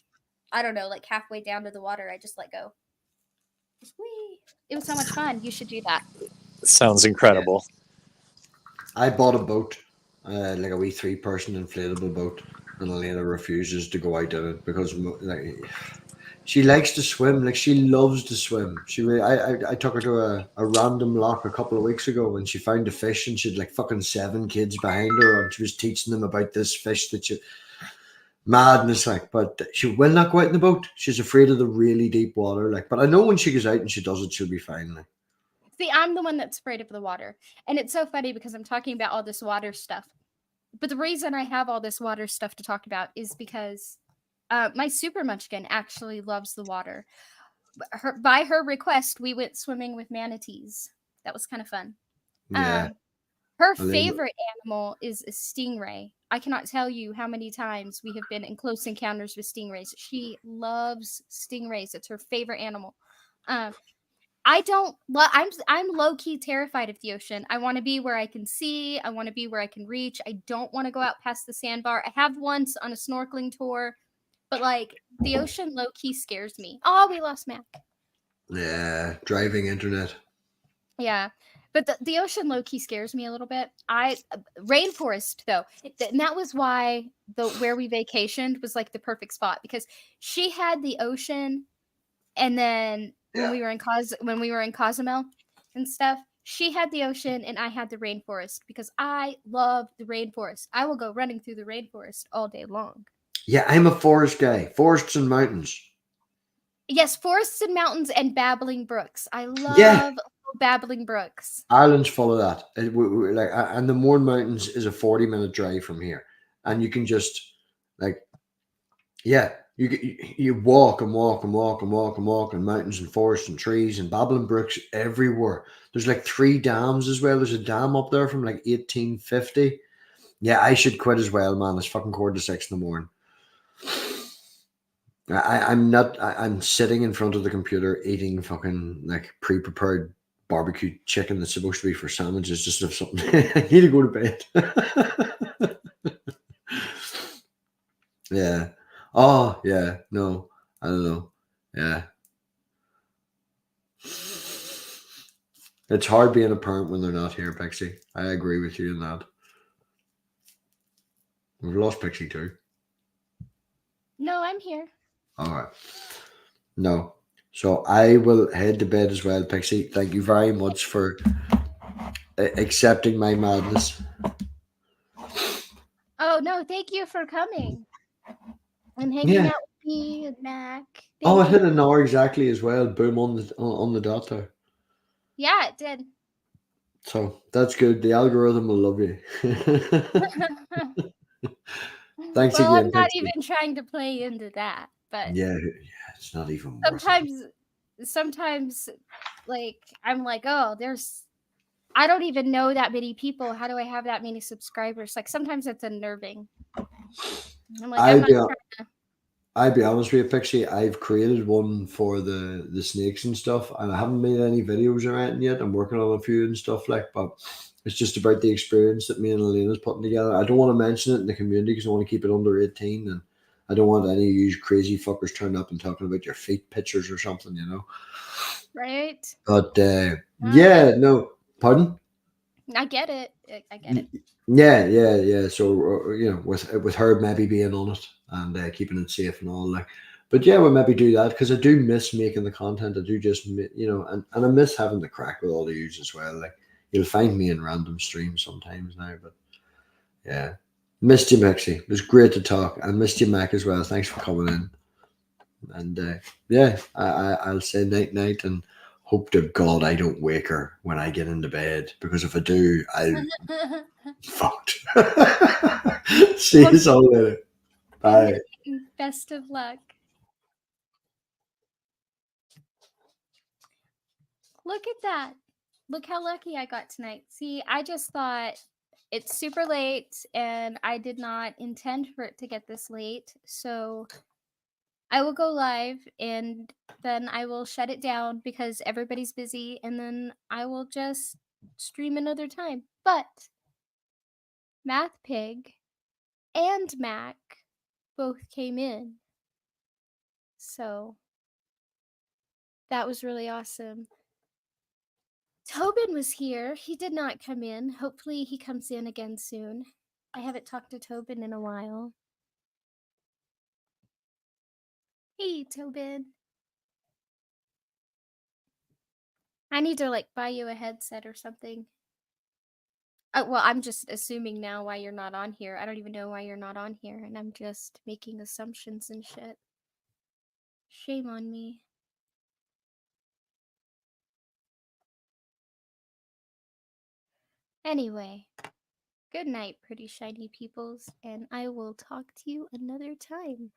I don't know, like halfway down to the water, I just let go. Whee! It was so much fun. You should do that. Sounds incredible. I bought a boat, like a wee 3-person inflatable boat, and Elena refuses to go out in it because like she likes to swim. Like she loves to swim. I took her to a random loch a couple of weeks ago when she found a fish and she had like fucking 7 kids behind her and she was teaching them about this fish that she madness like. But she will not go out in the boat. She's afraid of the really deep water. Like, but I know when she goes out and she does it, she'll be fine. Like. See, I'm the one that's afraid of the water. And it's so funny because I'm talking about all this water stuff. But the reason I have all this water stuff to talk about is because my super munchkin actually loves the water. By her request, we went swimming with manatees. That was kind of fun. Yeah. Her favorite animal is a stingray. I cannot tell you how many times we have been in close encounters with stingrays. She loves stingrays. It's her favorite animal. I'm low key terrified of the ocean. I want to be where I can see. I want to be where I can reach. I don't want to go out past the sandbar. I have once on a snorkeling tour, but like the ocean low key scares me. Oh, we lost Mac. Yeah, driving internet. Yeah, but the ocean low key scares me a little bit. Rainforest though, and that was why where we vacationed was like the perfect spot because she had the ocean, and then when we were in Cozumel and stuff, she had the ocean and I had the rainforest because I love the rainforest. I will go running through the rainforest all day long. Yeah, I'm a forest guy. Forests and mountains. Yes, forests and mountains and babbling brooks. I love babbling brooks. Ireland's full of that. And the Mourne Mountains is a 40-minute drive from here, and you can just you walk and walk and walk and walk and walk and mountains and forests and trees and babbling brooks everywhere. There's like 3 dams as well. There's a dam up there from like 1850. Yeah, I should quit as well, man. It's fucking 5:45 in the morning. I'm sitting in front of the computer eating fucking like pre-prepared barbecue chicken that's supposed to be for sandwiches just of something. I need to go to bed. Yeah. Oh, yeah. No, I don't know. Yeah. It's hard being a parent when they're not here, Pixie. I agree with you in that. We've lost Pixie too. No, I'm here. All right. No. So I will head to bed as well, Pixie. Thank you very much for accepting my madness. Oh no, thank you for coming and hanging Yeah. out with me and Mac. Oh, it Thank you. hit an hour exactly as well. Boom on the dot there. Yeah, it did. So that's good. The algorithm will love you. Thanks Well, I'm again, not Pixie. even trying to play into that, but Yeah, it's not even worth it. sometimes like I'm like, oh, I don't even know that many people. How do I have that many subscribers? Like sometimes it's unnerving. I'm like, I'm I'd not be, trying to. I'd be honest with you, Pixie. I've created one for the snakes and stuff, and I haven't made any videos or anything yet. I'm working on a few and stuff but it's just about the experience that me and Elena's putting together. I don't want to mention it in the community because I want to keep it under 18, and I don't want any of you crazy fuckers turning up and talking about your feet pictures or something, Right? But I no, pardon. I get it. I get it. Yeah. So with her maybe being on it and keeping it safe and all like, but yeah, we'll maybe do that because I do miss making the content. I do just and I miss having the crack with all the yous as well. Like you'll find me in random streams sometimes now, but yeah, missed you, Maxie. It was great to talk. I missed you, Mac, as well. Thanks for coming in. And yeah, I'll say night and hope to God I don't wake her when I get into bed because if I do, I'll fucked. See you all later. Bye. Best of luck. Look at that. Look how lucky I got tonight. See, I just thought it's super late and I did not intend for it to get this late. So I will go live and then I will shut it down because everybody's busy and then I will just stream another time. But Math Pig and Mac both came in. So that was really awesome. Tobin was here. He did not come in. Hopefully he comes in again soon. I haven't talked to Tobin in a while. Hey, Tobin. I need to like buy you a headset or something. Well, I'm just assuming now why you're not on here. I don't even know why you're not on here, and I'm just making assumptions and shit. Shame on me. Anyway, good night, pretty shiny peoples, and I will talk to you another time.